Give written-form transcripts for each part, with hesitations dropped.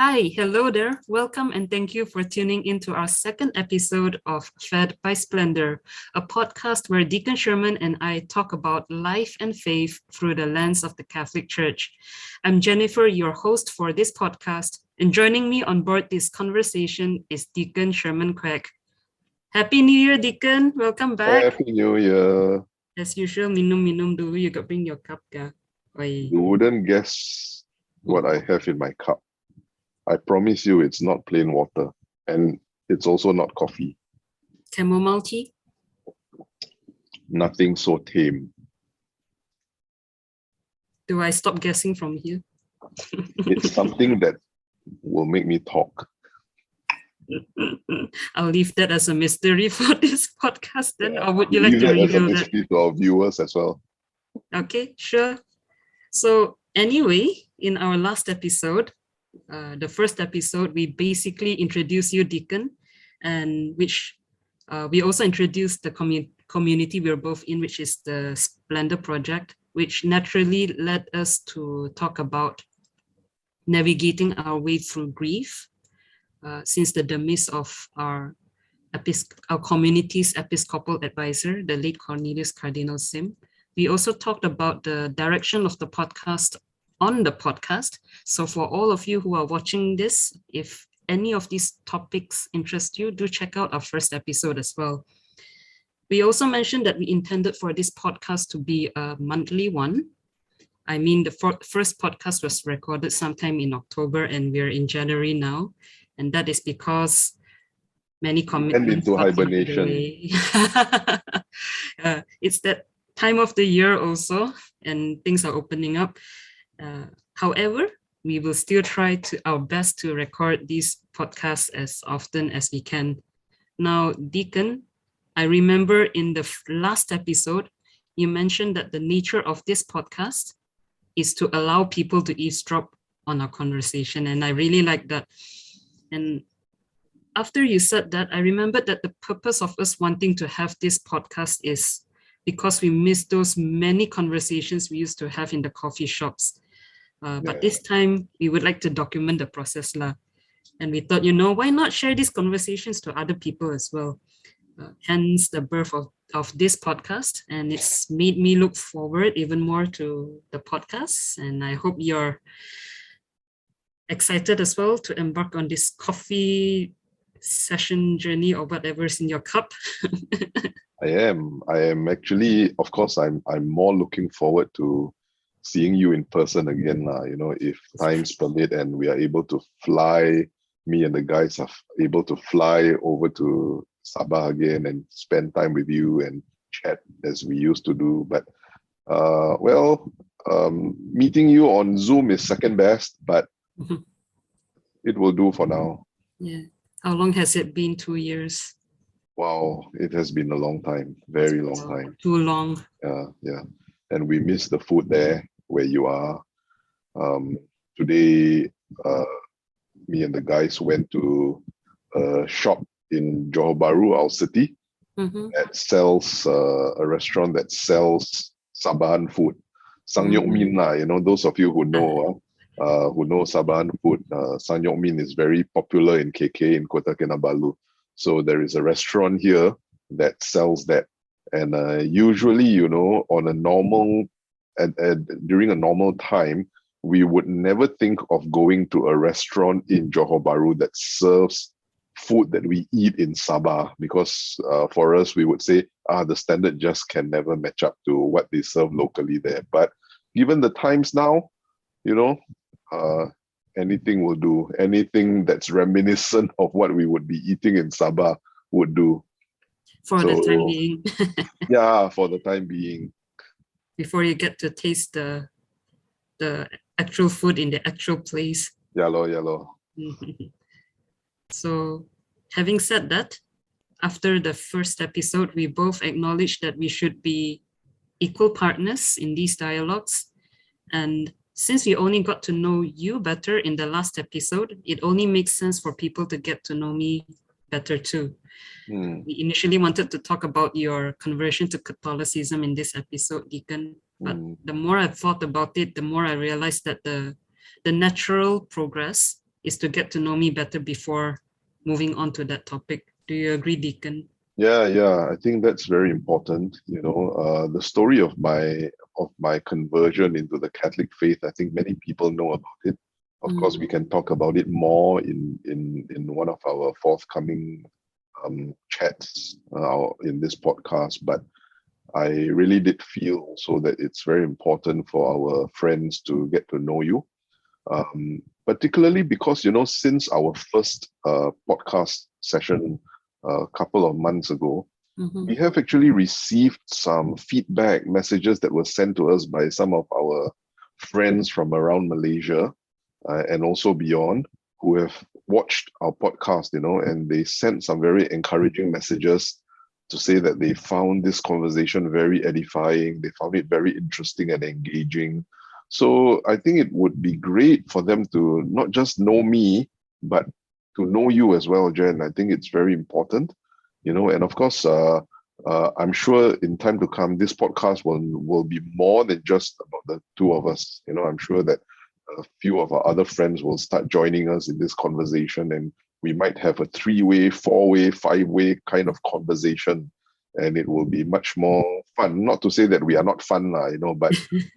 Hi, hello there. Welcome and thank you for tuning into our second episode of Fed by Splendour, a podcast where Deacon Sherman and I talk about life and faith through the lens of the Catholic Church. I'm Jennifer, your host for this podcast, and joining me on board this conversation is Deacon Sherman Craig. Happy New Year, Deacon. Welcome back. Happy New Year. As usual, minum dulu. You got bring your cup, ka? Oi. You wouldn't guess what I have in my cup. I promise you it's not plain water, and it's also not coffee. Chamomile tea? Nothing so tame. Do I stop guessing from here? It's something that will make me talk. I'll leave that as a mystery for this podcast then, or would you like Leave to that as a reveal that? mystery to our viewers as well. Okay, sure. So anyway, in our last episode, the first episode, we basically introduced you, Deacon, and which we also introduced the community we're both in, which is the Splendour project, which naturally led us to talk about navigating our way through grief since the demise of our community's Episcopal advisor, the late Cornelius Cardinal Sim. We also talked about the direction of the podcast on the podcast. So for all of you who are watching this, if any of these topics interest you, do check out our first episode as well. We also mentioned that we intended for this podcast to be a monthly one. I mean, the first podcast was recorded sometime in October and we're in January now. And that is because many commitments into got taken hibernation. away. It's that time of the year also, and things are opening up. However, we will still try our best to record these podcasts as often as we can. Now, Deacon, I remember in the last episode, you mentioned that the nature of this podcast is to allow people to eavesdrop on our conversation, and I really like that. And after you said that, I remembered that the purpose of us wanting to have this podcast is because we miss those many conversations we used to have in the coffee shops. But this time, we would like to document the process. And we thought, why not share these conversations to other people as well? Hence the birth of this podcast. And it's made me look forward even more to the podcast. And I hope you're excited as well to embark on this coffee session journey or whatever's in your cup. I am actually, of course, I'm more looking forward to seeing you in person again. If times permit and we are able to fly, me and the guys are able to fly over to Sabah again and spend time with you and chat as we used to do. But meeting you on Zoom is second best, but it will do for now. Yeah. How long has it been? 2 years? Wow, it has been a long time, very long time. Too long. Yeah. And we miss the food there where you are. Today, me and the guys went to a shop in Johor Bahru, our city, that sells a restaurant that sells Sabahan food. Sangyok Min, those of you who know Sabahan food, Sangyok Min is very popular in KK, in Kota Kinabalu. So there is a restaurant here that sells that. And usually, on a normal, during a normal time, we would never think of going to a restaurant in Johor Bahru that serves food that we eat in Sabah, because for us, we would say, the standard just can never match up to what they serve locally there. But given the times now, anything will do. Anything that's reminiscent of what we would be eating in Sabah would do. For the time being. Yeah, for the time being. Before you get to taste the actual food in the actual place. Yeah, lor. So, having said that, after the first episode, we both acknowledged that we should be equal partners in these dialogues. And since we only got to know you better in the last episode, it only makes sense for people to get to know me better too. We initially wanted to talk about your conversion to Catholicism in this episode, Deacon. But the more I thought about it, the more I realized that the natural progress is to get to know me better before moving on to that topic. Do you agree, Deacon? Yeah. I think that's very important. The story of my conversion into the Catholic faith, I think many people know about it. Of course, we can talk about it more in one of our forthcoming chats in this podcast. But I really did feel also that it's very important for our friends to get to know you, particularly because, since our first podcast session a couple of months ago, we have actually received some feedback messages that were sent to us by some of our friends from around Malaysia and also beyond, who have watched our podcast, and they sent some very encouraging messages to say that they found this conversation very edifying. They found it very interesting and engaging. So I think it would be great for them to not just know me, but to know you as well, Jen. I think it's very important, and of course, I'm sure in time to come, this podcast will be more than just about the two of us. I'm sure that a few of our other friends will start joining us in this conversation, and we might have a 3-way, 4-way, 5-way kind of conversation, and it will be much more fun. Not to say that we are not fun, but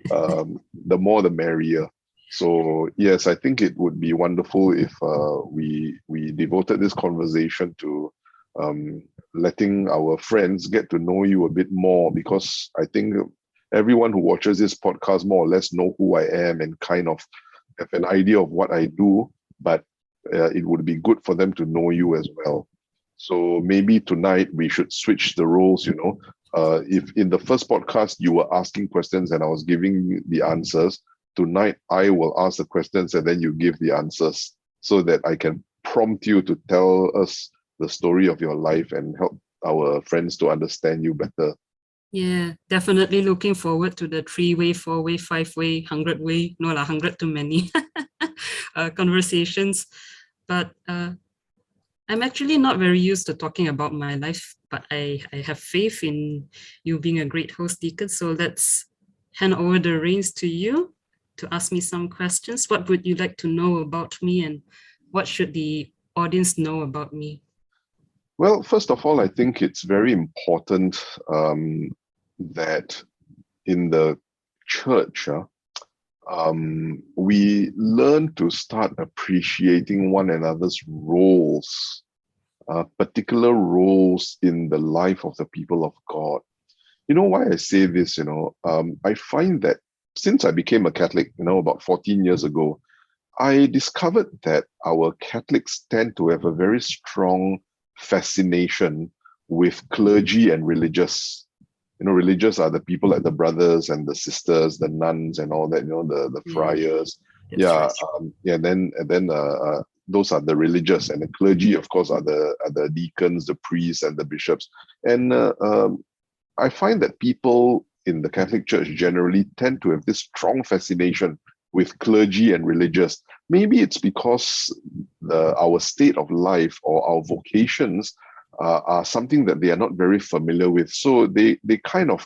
the more the merrier. So yes, I think it would be wonderful if we devoted this conversation to letting our friends get to know you a bit more, because I think everyone who watches this podcast more or less know who I am and kind of have an idea of what I do, but it would be good for them to know you as well. So maybe tonight we should switch the roles, if in the first podcast you were asking questions and I was giving the answers, tonight I will ask the questions and then you give the answers, so that I can prompt you to tell us the story of your life and help our friends to understand you better. Yeah, definitely looking forward to the 3-way, 4-way, 5-way, 100-way, 100 too many conversations. But I'm actually not very used to talking about my life, but I have faith in you being a great host, Deacon. So let's hand over the reins to you to ask me some questions. What would you like to know about me, and what should the audience know about me? Well, first of all, I think it's very important that in the church, we learn to start appreciating one another's roles, particular roles in the life of the people of God. You know why I say this? I find that since I became a Catholic, about 14 years ago, I discovered that our Catholics tend to have a very strong fascination with clergy and religious. Religious are the people like the brothers and the sisters, the nuns and all that, the friars. Then those are the religious, and the clergy, of course, are the deacons, the priests, and the bishops. And I find that people in the Catholic Church generally tend to have this strong fascination with clergy and religious. Maybe it's because our state of life or our vocations are something that they are not very familiar with. So they kind of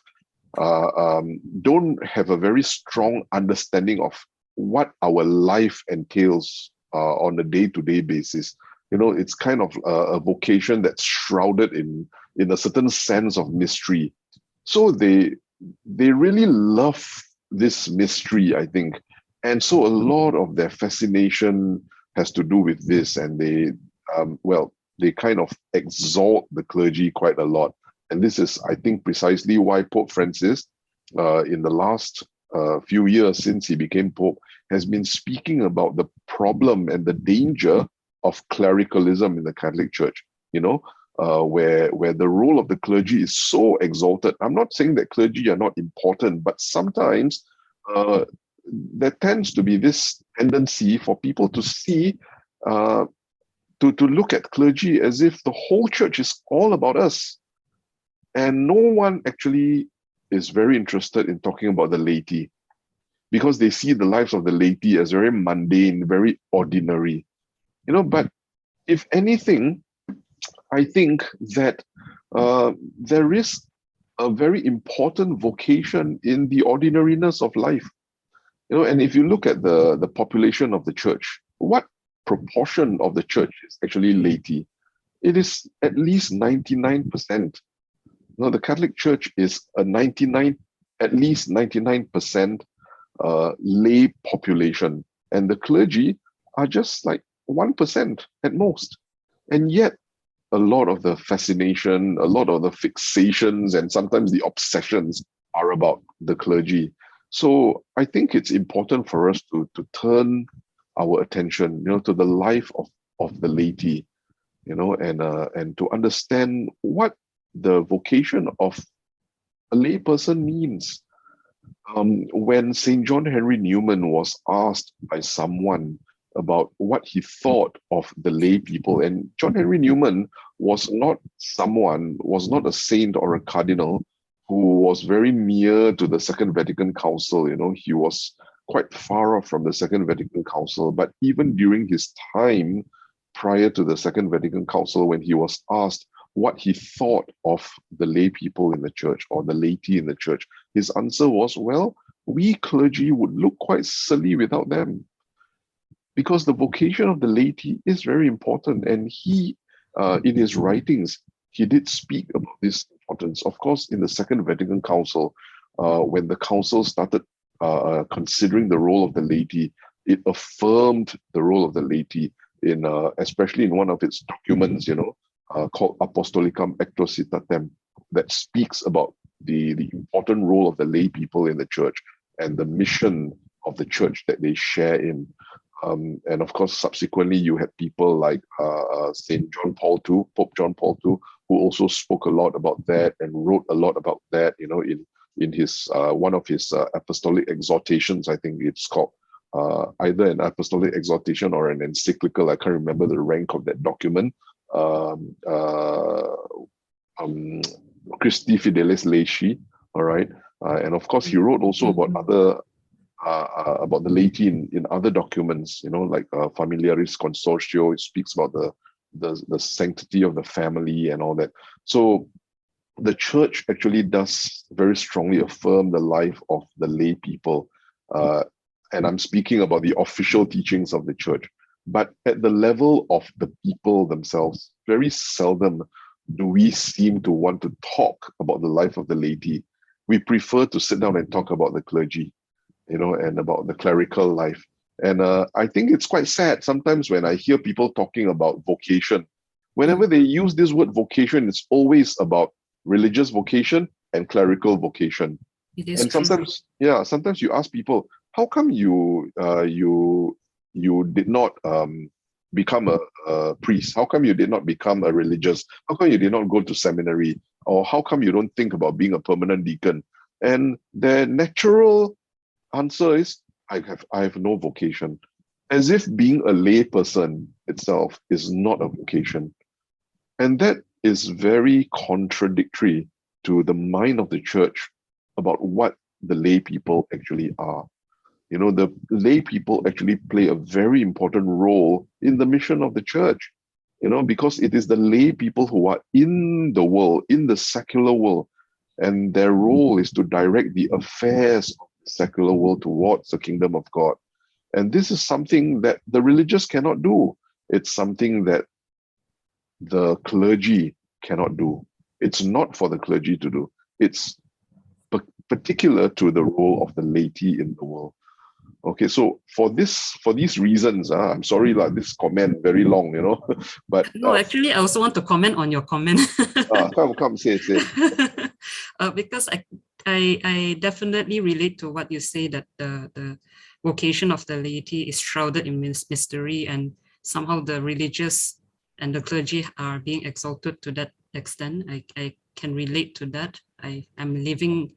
don't have a very strong understanding of what our life entails on a day-to-day basis. It's kind of a vocation that's shrouded in a certain sense of mystery. So they really love this mystery, I think. And so a lot of their fascination has to do with this, and they kind of exalt the clergy quite a lot. And this is, I think, precisely why Pope Francis, in the last few years since he became Pope, has been speaking about the problem and the danger of clericalism in the Catholic Church, where the role of the clergy is so exalted. I'm not saying that clergy are not important, but sometimes there tends to be this tendency for people to see, to look at clergy as if the whole church is all about us. And no one actually is very interested in talking about the laity, because they see the lives of the laity as very mundane, very ordinary. But if anything, I think that there is a very important vocation in the ordinariness of life. And if you look at the population of the church, what proportion of the church is actually laity. It is at least 99%. No, the Catholic Church is at least 99% lay population, and the clergy are just like 1% at most. And yet, a lot of the fascination, a lot of the fixations, and sometimes the obsessions are about the clergy. So I think it's important for us to turn our attention, to the life of the laity, and to understand what the vocation of a layperson means. When St. John Henry Newman was asked by someone about what he thought of the lay people, and John Henry Newman was not a saint or a cardinal who was very near to the Second Vatican Council. He was quite far off from the Second Vatican Council. But even during his time prior to the Second Vatican Council, when he was asked what he thought of the lay people in the church or the laity in the church, his answer was, well, we clergy would look quite silly without them. Because the vocation of the laity is very important. And he, in his writings, he did speak about this importance. Of course, in the Second Vatican Council, when the council started considering the role of the laity, it affirmed the role of the laity, especially in one of its documents, called Apostolicam Ectocitatem, that speaks about the important role of the lay people in the church and the mission of the church that they share in. And of course, subsequently, you had people like Pope John Paul II, who also spoke a lot about that and wrote a lot about that, in his one of his apostolic exhortations. I think it's called either an apostolic exhortation or an encyclical. I can't remember the rank of that document. Christi Fidelis Laity, all right. And of course, he wrote also about other about the laity in other documents, like Familiaris Consortio. It speaks about the sanctity of the family and all that. So the church actually does very strongly affirm the life of the lay people. And I'm speaking about the official teachings of the church. But at the level of the people themselves, very seldom do we seem to want to talk about the life of the laity. We prefer to sit down and talk about the clergy, and about the clerical life. And I think it's quite sad sometimes when I hear people talking about vocation. Whenever they use this word vocation, it's always about religious vocation and clerical vocation. It is and true. sometimes you ask people, how come you did not become a priest? How come you did not become a religious? How come you did not go to seminary? Or how come you don't think about being a permanent deacon? And their natural answer is, I have no vocation. As if being a lay person itself is not a vocation. And that is very contradictory to the mind of the church about what the lay people actually are. The lay people actually play a very important role in the mission of the church, because it is the lay people who are in the world, in the secular world, and their role is to direct the affairs of the secular world towards the kingdom of God. And this is something that the religious cannot do. It's something that the clergy cannot do. It's not for the clergy to do. It's particular to the role of the laity in the world. Okay, so for these reasons, I'm sorry, this comment very long, but no, actually, I also want to comment on your comment. Come, say. Because I definitely relate to what you say, that the vocation of the laity is shrouded in mystery, and somehow the religious and the clergy are being exalted to that extent. I can relate to that. I'm living.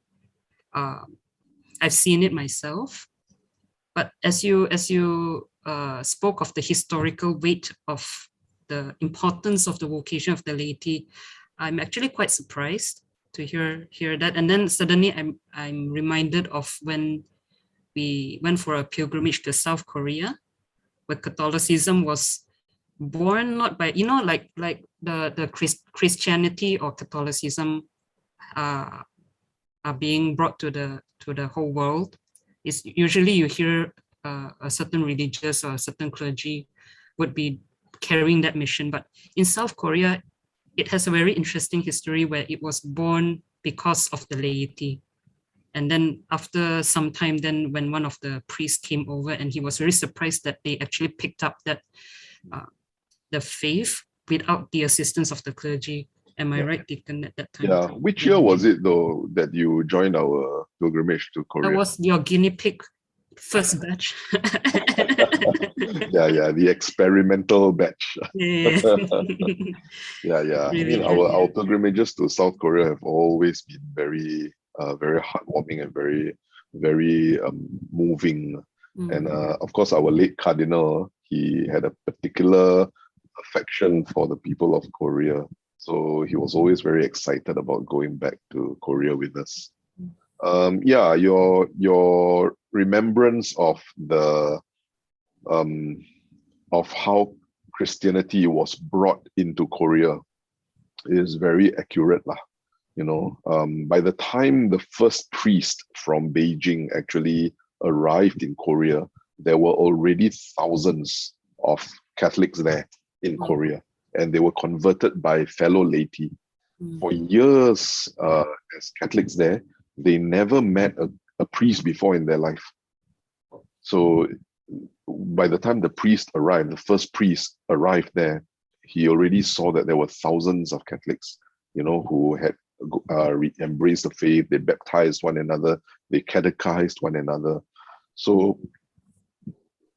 I've seen it myself. But as you spoke of the historical weight of the importance of the vocation of the laity, I'm actually quite surprised to hear that. And then suddenly I'm reminded of when we went for a pilgrimage to South Korea, where Catholicism was born not by, like the Christianity or Catholicism are being brought to the whole world. Is usually you hear a certain religious or a certain clergy would be carrying that mission. But in South Korea, it has a very interesting history where it was born because of the laity. And then after some time, then when one of the priests came over, and he was very surprised that they actually picked up that the faith without the assistance of the clergy. Am I right, Deacon, at that time? Yeah. Which year was it, though, that you joined our pilgrimage to Korea? That was your guinea pig first batch. Yeah, the experimental batch. Yeah. Yeah. Really, our pilgrimages to South Korea have always been very heartwarming and very moving. And of course, our late cardinal, he had a particular affection for the people of Korea. So he was always very excited about going back to Korea with us. Your remembrance of the of how Christianity was brought into Korea is very accurate, lah. By the time the first priest from Beijing actually arrived in Korea, there were already thousands of Catholics there in Korea, and they were converted by fellow laity. For years, as Catholics there, they never met a priest before in their life. So by the time the first priest arrived there, he already saw that there were thousands of Catholics, who had embraced the faith. They baptized one another, they catechized one another. So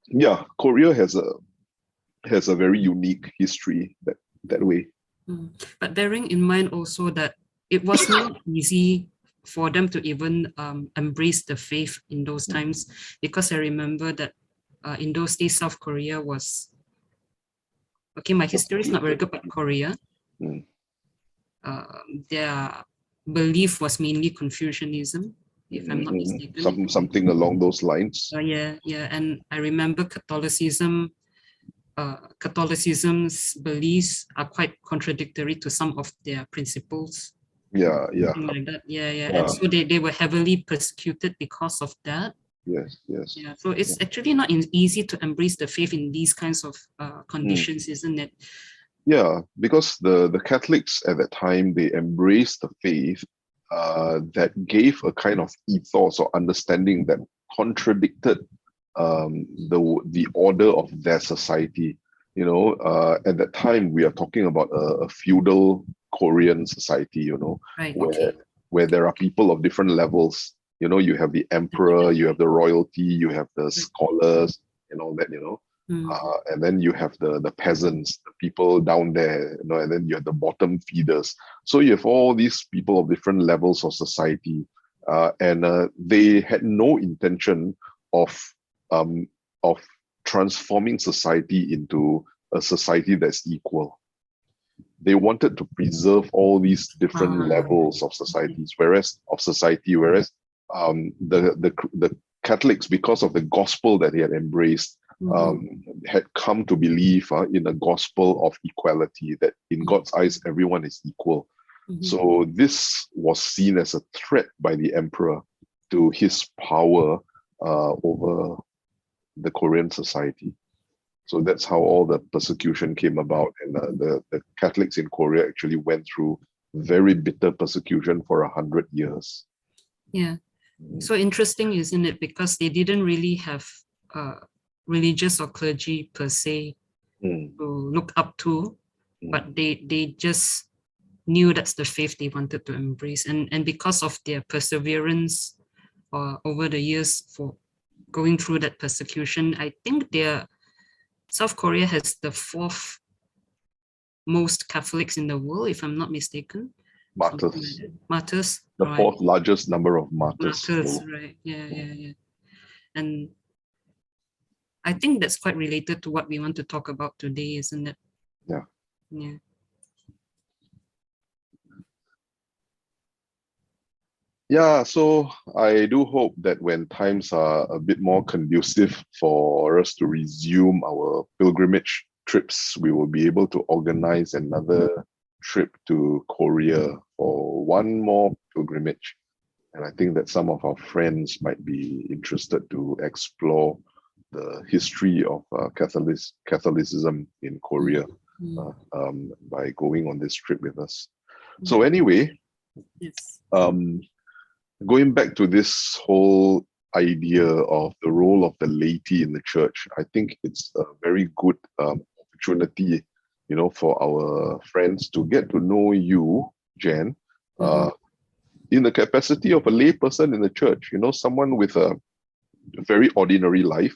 yeah, Korea has a very unique history that way. But bearing in mind also that it was not easy for them to even embrace the faith in those times, because I remember that in those days, South Korea was, okay, my history is not very good, but Korea, their belief was mainly Confucianism, if I'm not mistaken. Something along those lines. Yeah. And I remember Catholicism's beliefs are quite contradictory to some of their principles. Yeah. Something like that. Yeah. And so they were heavily persecuted because of that. Yes. Yeah. So it's actually not easy to embrace the faith in these kinds of conditions, isn't it? Yeah, because the Catholics at that time, they embraced the faith that gave a kind of ethos or understanding that contradicted the order of their society. At that time, we are talking about a feudal Korean society, Right, where there are people of different levels. You have the emperor, you have the royalty, you have the scholars, and all that, and then you have the peasants, the people down there, and then you have the bottom feeders. So you have all these people of different levels of society, and they had no intention of transforming society into a society that's equal. They wanted to preserve all these different levels of societies, whereas the Catholics, because of the gospel that they had embraced, had come to believe in a gospel of equality, that in God's eyes everyone is equal. So this was seen as a threat by the emperor to his power over the Korean society. So that's how all the persecution came about, and the Catholics in Korea actually went through very bitter persecution for 100 years. Yeah. So interesting, isn't it? Because they didn't really have religious or clergy per se to look up to, but they just knew that's the faith they wanted to embrace. And because of their perseverance over the years for going through that persecution, I think South Korea has the 4th most Catholics in the world, if I'm not mistaken. Martyrs. Martyrs. The 4th largest number of martyrs. Right. Yeah. And I think that's quite related to what we want to talk about today, isn't it? Yeah. Yeah, so I do hope that when times are a bit more conducive for us to resume our pilgrimage trips, we will be able to organize another trip to Korea for one more pilgrimage. And I think that some of our friends might be interested to explore the history of Catholicism in Korea by going on this trip with us. So anyway, Yes. Going back to this whole idea of the role of the laity in the church, I think it's a very good opportunity, for our friends to get to know you, Jan, in the capacity of a layperson in the church. Someone with a very ordinary life.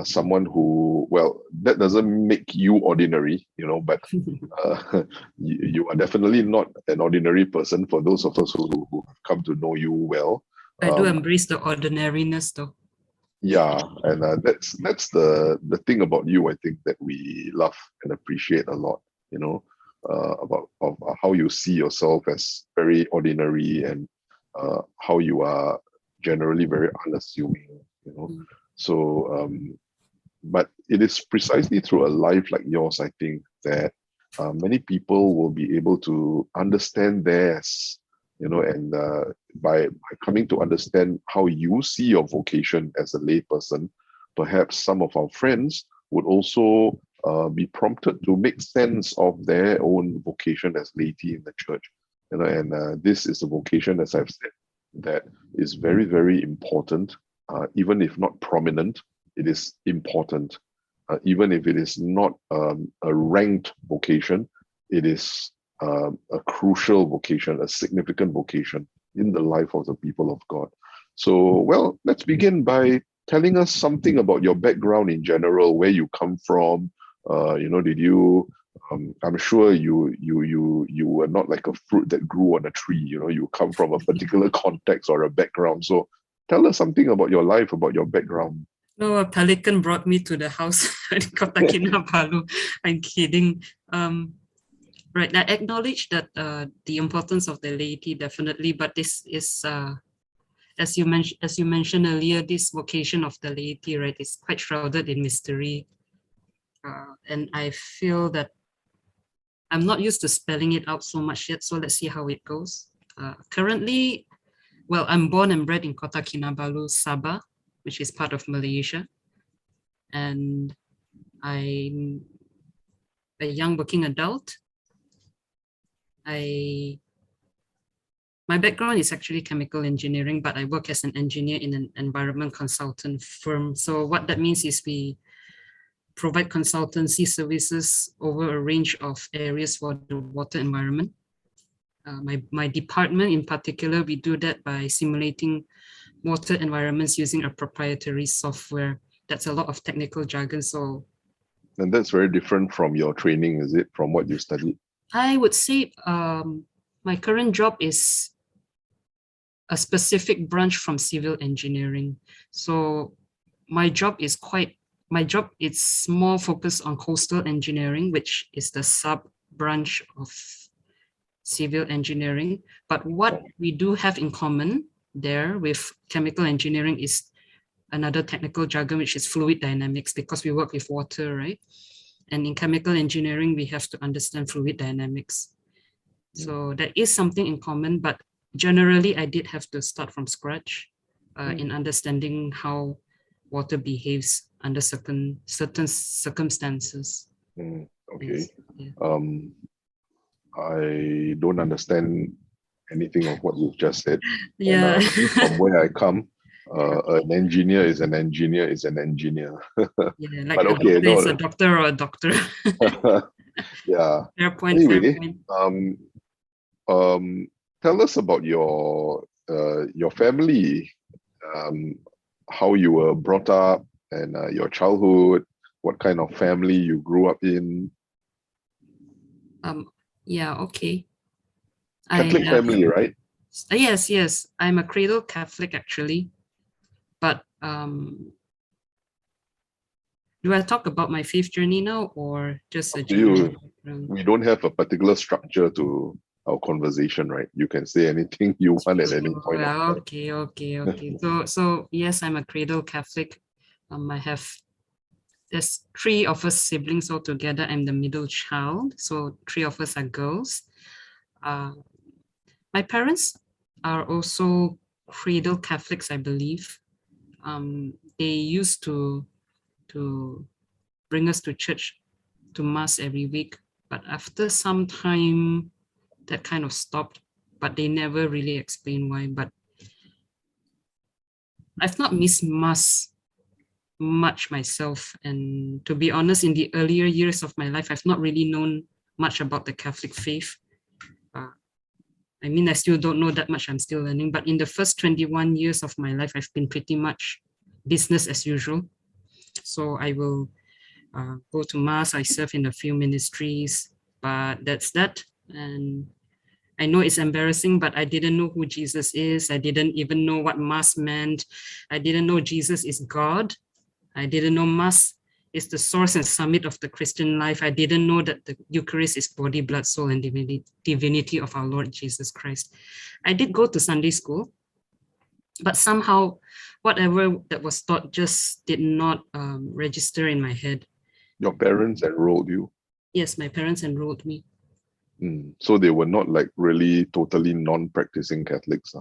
Someone who, well, that doesn't make you ordinary, but you are definitely not an ordinary person for those of us who have come to know you well. I do embrace the ordinariness though. Yeah, and that's the thing about you, I think, that we love and appreciate a lot, about how you see yourself as very ordinary, and how you are generally very unassuming, So, but it is precisely through a life like yours, I think, that many people will be able to understand theirs, and by coming to understand how you see your vocation as a layperson, perhaps some of our friends would also be prompted to make sense of their own vocation as laity in the church. And this is a vocation, as I've said, that is very, very important. Even if not prominent, it is important. Even if it is not a ranked vocation, it is a crucial vocation, a significant vocation in the life of the people of God. So, well, let's begin by telling us something about your background in general, where you come from. Did you? I'm sure you were not like a fruit that grew on a tree. You come from a particular context or a background. So, tell us something about your life, about your background. No, a pelican brought me to the house in Kota Kinabalu. I'm kidding. Right, I acknowledge that the importance of the laity, definitely, but this is, as you mentioned earlier, this vocation of the laity, right, is quite shrouded in mystery. And I feel that I'm not used to spelling it out so much yet, so let's see how it goes. Currently, well, I'm born and bred in Kota Kinabalu, Sabah, which is part of Malaysia. And I'm a young working adult. My background is actually chemical engineering, but I work as an engineer in an environment consultant firm. So what that means is we provide consultancy services over a range of areas for the water environment. My department in particular, we do that by simulating water environments using a proprietary software. That's a lot of technical jargon. And that's very different from your training, is it? From what you studied? I would say my current job is a specific branch from civil engineering. So my job is more focused on coastal engineering, which is the sub branch of civil engineering. But what we do have in common there with chemical engineering is another technical jargon, which is fluid dynamics, because we work with water, right? And in chemical engineering, we have to understand fluid dynamics. So there is something in common, but generally I did have to start from scratch in understanding how water behaves under certain circumstances. Okay. Yeah. I don't understand anything of what you've just said. Yeah. And, from where I come, an engineer is an engineer is an engineer. Yeah, like but a okay, doctor is a doctor or a doctor. Yeah. Fair point. Anyway, fair point. Tell us about your family, how you were brought up, and your childhood. What kind of family you grew up in? Yeah. Okay. Catholic family, right? Yes. I'm a cradle Catholic actually, but do I talk about my faith journey now or just a general background? We don't have a particular structure to our conversation, right? You can say anything you want at any point. Okay. So yes, I'm a cradle Catholic. There's 3 of us siblings altogether. I'm the middle child, so 3 of us are girls. My parents are also cradle Catholics, I believe. they used to bring us to church, to mass every week. But after some time, that kind of stopped, but they never really explained why. But I've not missed mass much myself. And to be honest, in the earlier years of my life, I've not really known much about the Catholic faith. I mean, I still don't know that much. I'm still learning. But in the first 21 years of my life, I've been pretty much business as usual. So I will go to mass. I serve in a few ministries, but that's that. And I know it's embarrassing, but I didn't know who Jesus is. I didn't even know what mass meant. I didn't know Jesus is God. I didn't know mass is the source and summit of the Christian life. I didn't know that the Eucharist is body, blood, soul, and divinity of our Lord Jesus Christ. I did go to Sunday school, but somehow whatever that was taught just did not register in my head. Your parents enrolled you? Yes, my parents enrolled me. So they were not like really totally non-practicing Catholics?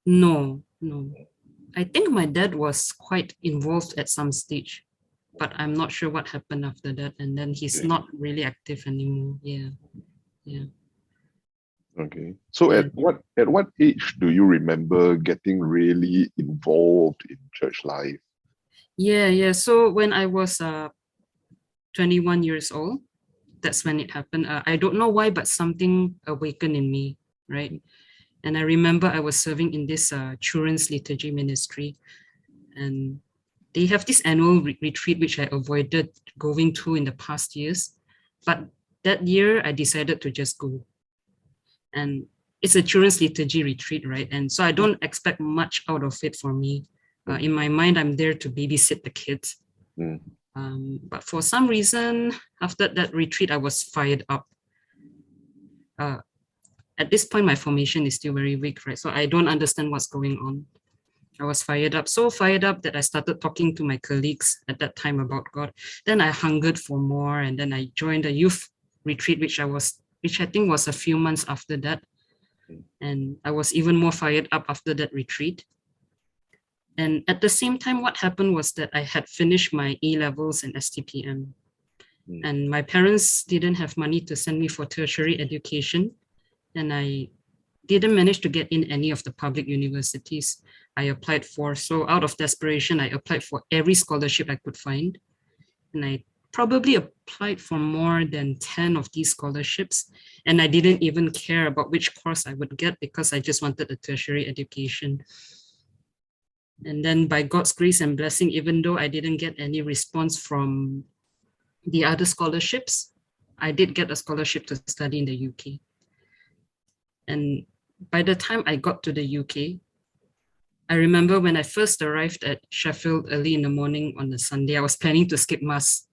No. I think my dad was quite involved at some stage, but I'm not sure what happened after that. And then he's not really active anymore. Yeah. Okay. So at what age do you remember getting really involved in church life? Yeah. So when I was 21 years old, that's when it happened. I don't know why, but something awakened in me, right? And I remember I was serving in this children's liturgy ministry, and they have this annual retreat, which I avoided going to in the past years. But that year, I decided to just go. And it's a children's liturgy retreat, right? And so I don't expect much out of it for me. In my mind, I'm there to babysit the kids. But for some reason, after that retreat, I was fired up. At this point, my formation is still very weak, right? So I don't understand what's going on. I was so fired up that I started talking to my colleagues at that time about God. Then I hungered for more, and then I joined a youth retreat, which I think was a few months after that. And I was even more fired up after that retreat. And at the same time, what happened was that I had finished my A-levels and STPM. And my parents didn't have money to send me for tertiary education. And I didn't manage to get in any of the public universities I applied for. So out of desperation, I applied for every scholarship I could find. And I probably applied for more than 10 of these scholarships. And I didn't even care about which course I would get because I just wanted a tertiary education. And then by God's grace and blessing, even though I didn't get any response from the other scholarships, I did get a scholarship to study in the UK. And by the time I got to the UK, I remember when I first arrived at Sheffield early in the morning on a Sunday, I was planning to skip mass.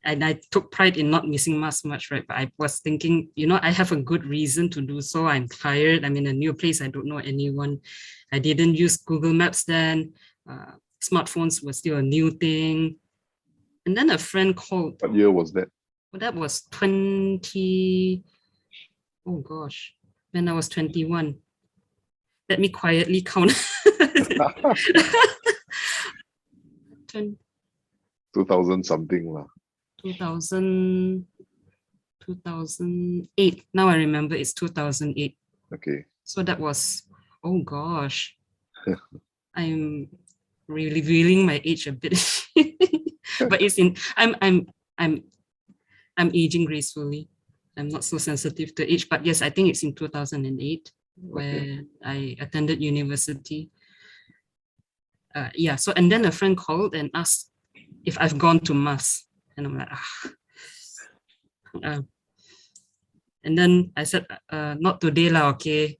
And I took pride in not missing mass much, right? But I was thinking, I have a good reason to do so. I'm tired. I'm in a new place. I don't know anyone. I didn't use Google Maps then. Smartphones were still a new thing. And then a friend called. What year was that? Well, that was when I was 21. Let me quietly count. 2000 something lah. 2008. Now I remember it's 2008. Okay. So that was, oh gosh. I'm revealing my age a bit. But I'm aging gracefully. I'm not so sensitive to age, but yes, I think it's in 2008 where I attended university. So and then a friend called and asked if I've gone to mass. And I'm like, and then I said, not today lah, okay.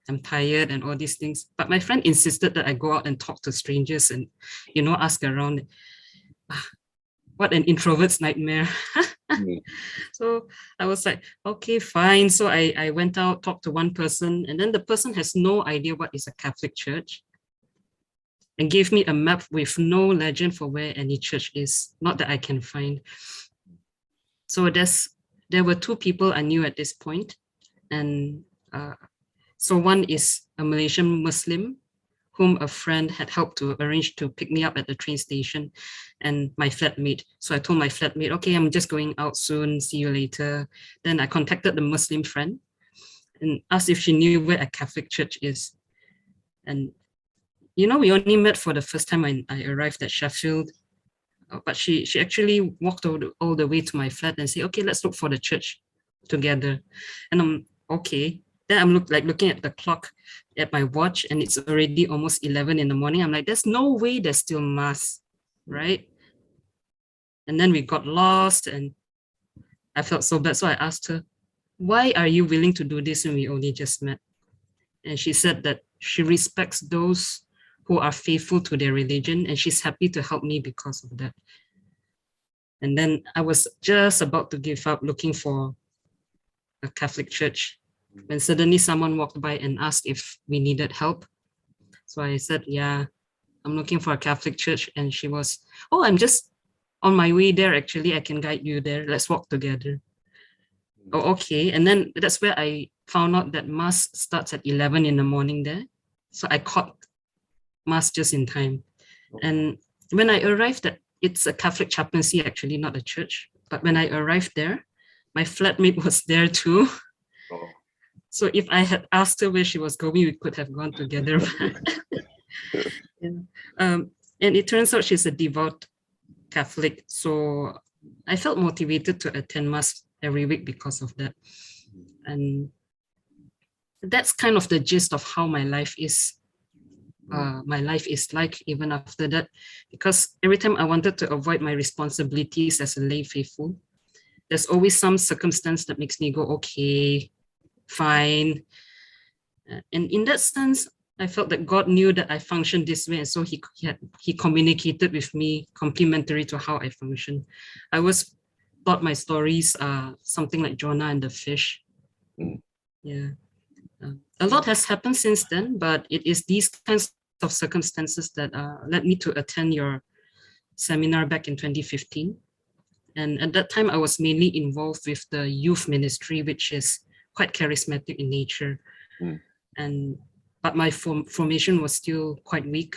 I'm tired and all these things. But my friend insisted that I go out and talk to strangers and, ask around. What an introvert's nightmare. So I was like, okay, fine. So I went out, talked to one person, and then the person has no idea what is a Catholic church and gave me a map with no legend for where any church is, not that I can find. So there were two people I knew at this point. And so one is a Malaysian Muslim whom a friend had helped to arrange to pick me up at the train station, and my flatmate. So I told my flatmate, okay, I'm just going out soon, see you later. Then I contacted the Muslim friend and asked if she knew where a Catholic church is. And, we only met for the first time when I arrived at Sheffield, but she actually walked all the way to my flat and said, okay, let's look for the church together. And I'm okay. Then I'm looking at the clock at my watch, and it's already almost 11 in the morning. I'm like, there's no way there's still mass, right? And then we got lost, and I felt so bad. So I asked her, why are you willing to do this when we only just met? And she said that she respects those who are faithful to their religion, and she's happy to help me because of that. And then I was just about to give up looking for a Catholic church when suddenly someone walked by and asked if we needed help. So I said, yeah, I'm looking for a Catholic church. And she was, oh, I'm just on my way there. Actually, I can guide you there. Let's walk together. Oh, okay. And then that's where I found out that mass starts at 11 in the morning there. So I caught mass just in time. And when I arrived at, it's a Catholic chaplaincy, actually, not a church. But when I arrived there, my flatmate was there too. Oh. So if I had asked her where she was going, we could have gone together. And it turns out she's a devout Catholic. So I felt motivated to attend mass every week because of that. And that's kind of the gist of how my life is. My life is like even after that, because every time I wanted to avoid my responsibilities as a lay faithful, there's always some circumstance that makes me go, okay, fine. And in that sense, I felt that God knew that I functioned this way, and so he communicated with me complementary to how I function. I always thought my stories are something like Jonah and the fish. Yeah. A lot has happened since then, but it is these kinds of circumstances that led me to attend your seminar back in 2015. And at that time, I was mainly involved with the youth ministry, which is quite charismatic in nature. But my formation was still quite weak.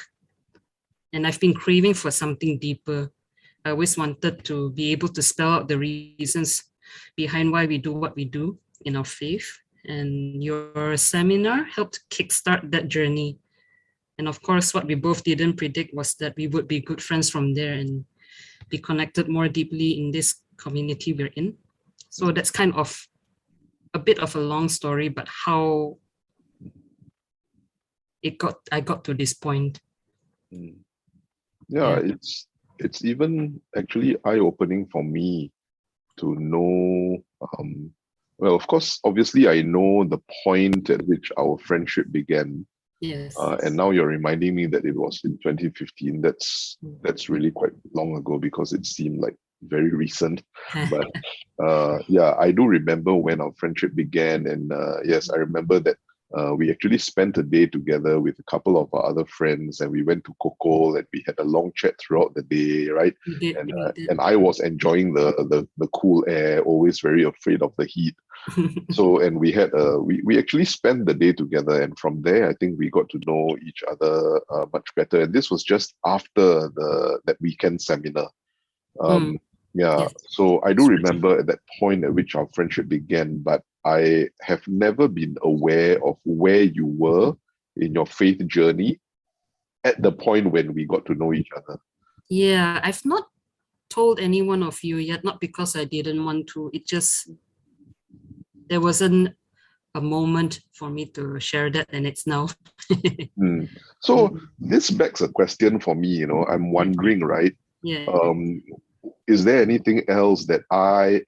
And I've been craving for something deeper. I always wanted to be able to spell out the reasons behind why we do what we do in our faith. And your seminar helped kickstart that journey. And of course, what we both didn't predict was that we would be good friends from there and be connected more deeply in this community we're in. So that's kind of a bit of a long story, but how I got to this point. Yeah. It's even actually eye-opening for me to know, well, of course, obviously I know the point at which our friendship began. Yes. And now you're reminding me that it was in 2015. That's really quite long ago, because it seemed like very recent. But yeah, I do remember when our friendship began. And yes, I remember that we actually spent a day together with a couple of our other friends, and we went to Kokol, and we had a long chat throughout the day, right? We did. And I was enjoying the cool air, always very afraid of the heat. So, and we had we actually spent the day together, and from there I think we got to know each other much better. And this was just after that weekend seminar. Yeah. Yes. So I do remember at that point at which our friendship began, but I have never been aware of where you were in your faith journey at the point when we got to know each other. Yeah, I've not told any one of you yet, not because I didn't want to. It just, there wasn't a moment for me to share that, and it's now. So this begs a question for me, I'm wondering, right? Yeah. Is there anything else that I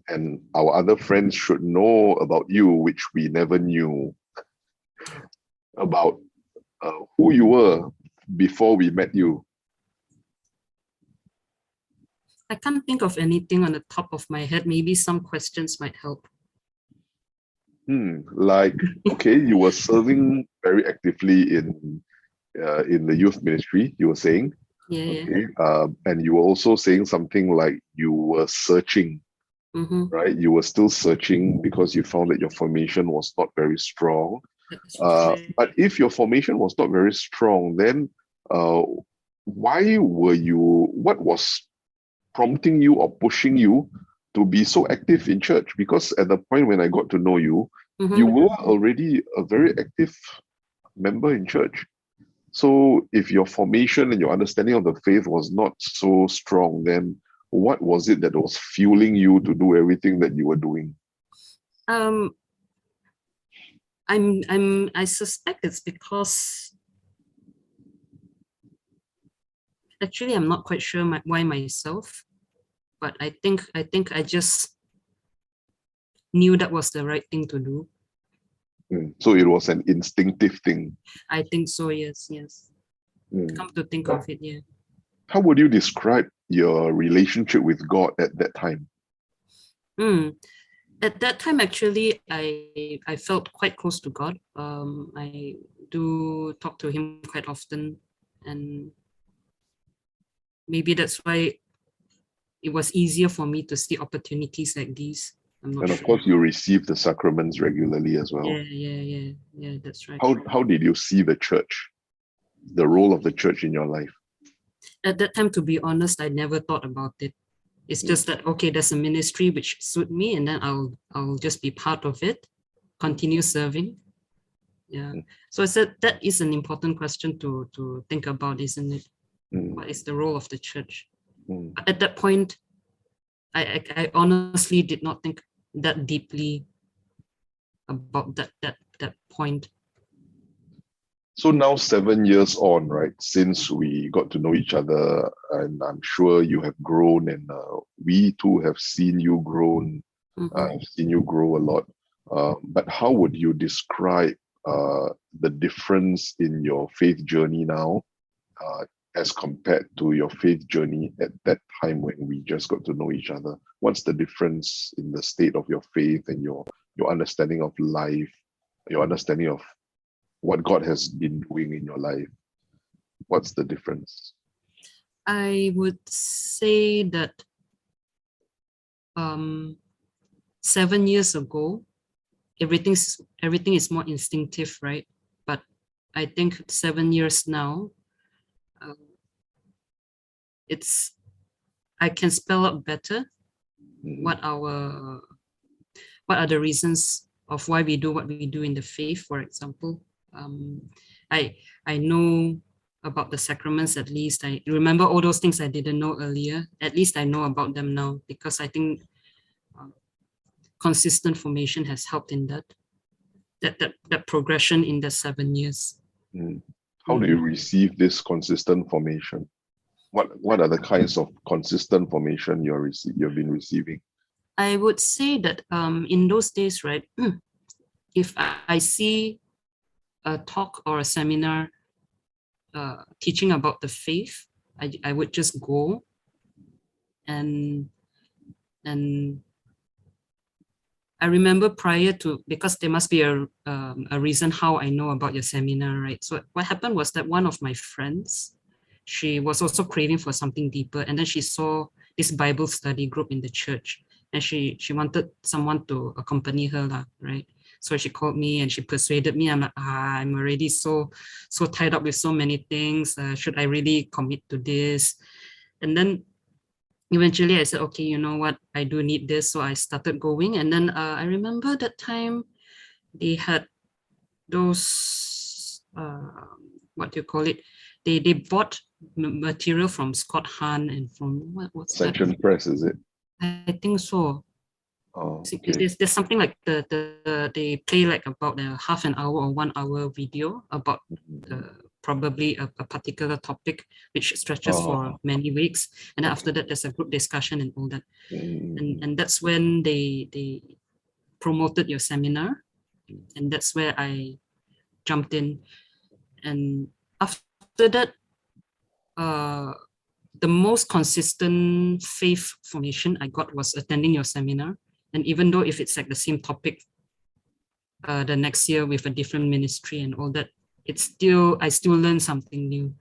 and our other friends should know about you, which we never knew about who you were before we met you? I can't think of anything on the top of my head. Maybe some questions might help. Like, okay, you were serving very actively in the youth ministry, you were saying. Yeah. Okay. And you were also saying something like you were searching, right? You were still searching because you found that your formation was not very strong. That's right. But if your formation was not very strong, then why were you, what was prompting you or pushing you to be so active in church? Because at the point when I got to know you, you were already a very active member in church. So if your formation and your understanding of the faith was not so strong, then what was it that was fueling you to do everything that you were doing? I suspect it's because actually I'm not quite sure why myself, but I think I just knew that was the right thing to do. So it was an instinctive thing. I think so, yes. Come to think of it, yeah. How would you describe your relationship with God at that time? At that time, actually, I felt quite close to God. I do talk to him quite often, and maybe that's why it was easier for me to see opportunities like these. I'm not And of sure. course, you receive the sacraments regularly as well. Yeah, that's right. How did you see the church, the role of the church in your life? At that time, to be honest, I never thought about it. It's just that, okay, there's a ministry which suit me, and then I'll just be part of it, continue serving. Yeah. So I said that is an important question to think about, isn't it? What is the role of the church? But at that point, I honestly did not think that deeply about that point. So now 7 years on, right, since we got to know each other, and I'm sure you have grown, and we too have seen you grown. I've seen you grow a lot. But how would you describe the difference in your faith journey now as compared to your faith journey at that time when we just got to know each other? What's the difference in the state of your faith and your understanding of life, your understanding of what God has been doing in your life? What's the difference? I would say that 7 years ago, everything is more instinctive, right? But I think 7 years now, I can spell out better what are the reasons of why we do what we do in the faith. For example, I know about the sacraments. At least I remember all those things I didn't know earlier. At least I know about them now, because I think consistent formation has helped in that progression in the 7 years. How do you receive this consistent formation? What are the kinds of consistent formation you've been receiving? I would say that in those days, right, if I see a talk or a seminar teaching about the faith, I would just go and I remember prior to, because there must be a reason how I know about your seminar, right? So what happened was that one of my friends, she was also craving for something deeper, and then she saw this Bible study group in the church, and she wanted someone to accompany her, right? So she called me and she persuaded me. I'm like, I'm already so tied up with so many things. Should I really commit to this? And then eventually I said, okay, you know what? I do need this. So I started going. And then I remember that time they had those, what do you call it? They bought material from Scott Hahn and from, what's Ascension that? Press, is it? I think so. Oh, okay. There's something like they play like about a half an hour or 1 hour video about probably a particular topic which stretches for many weeks, and then after that there's a group discussion and all that. And that's when they promoted your seminar, and that's where I jumped in. And after that, the most consistent faith formation I got was attending your seminar. And even though if it's like the same topic the next year with a different ministry and all that, I still learn something new.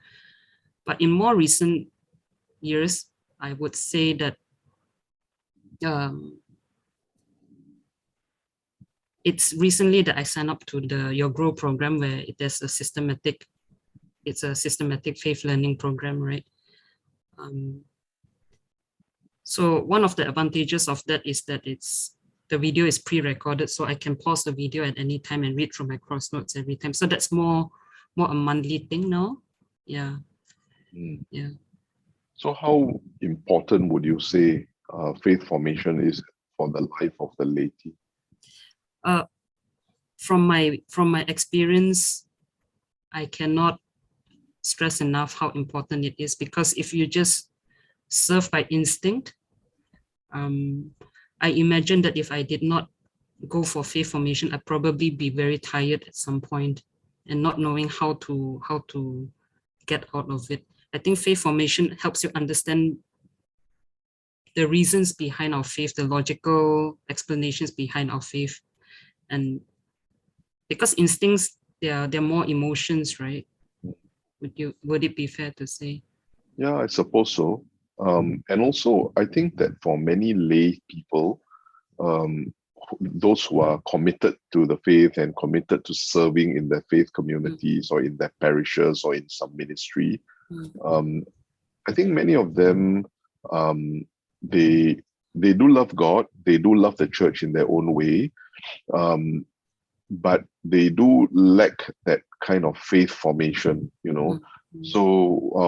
But in more recent years, I would say that it's recently that I signed up to your Grow program, where there's it's a systematic faith learning program, right? So one of the advantages of that is that the video is pre-recorded, so I can pause the video at any time and read through my cross notes every time. So that's more a monthly thing now. Yeah. Yeah. So how important would you say faith formation is for the life of the laity? From my experience, I cannot stress enough how important it is, because if you just serve by instinct, I imagine that if I did not go for faith formation, I'd probably be very tired at some point and not knowing how to get out of it. I think faith formation helps you understand the reasons behind our faith, the logical explanations behind our faith. And because instincts, they're more emotions, right? Would it be fair to say? Yeah, I suppose so. And also, I think that for many lay people, those who are committed to the faith and committed to serving in their faith communities or in their parishes or in some ministry, I think many of them, they do love God, they do love the church in their own way, but they do lack that kind of faith formation, you know. So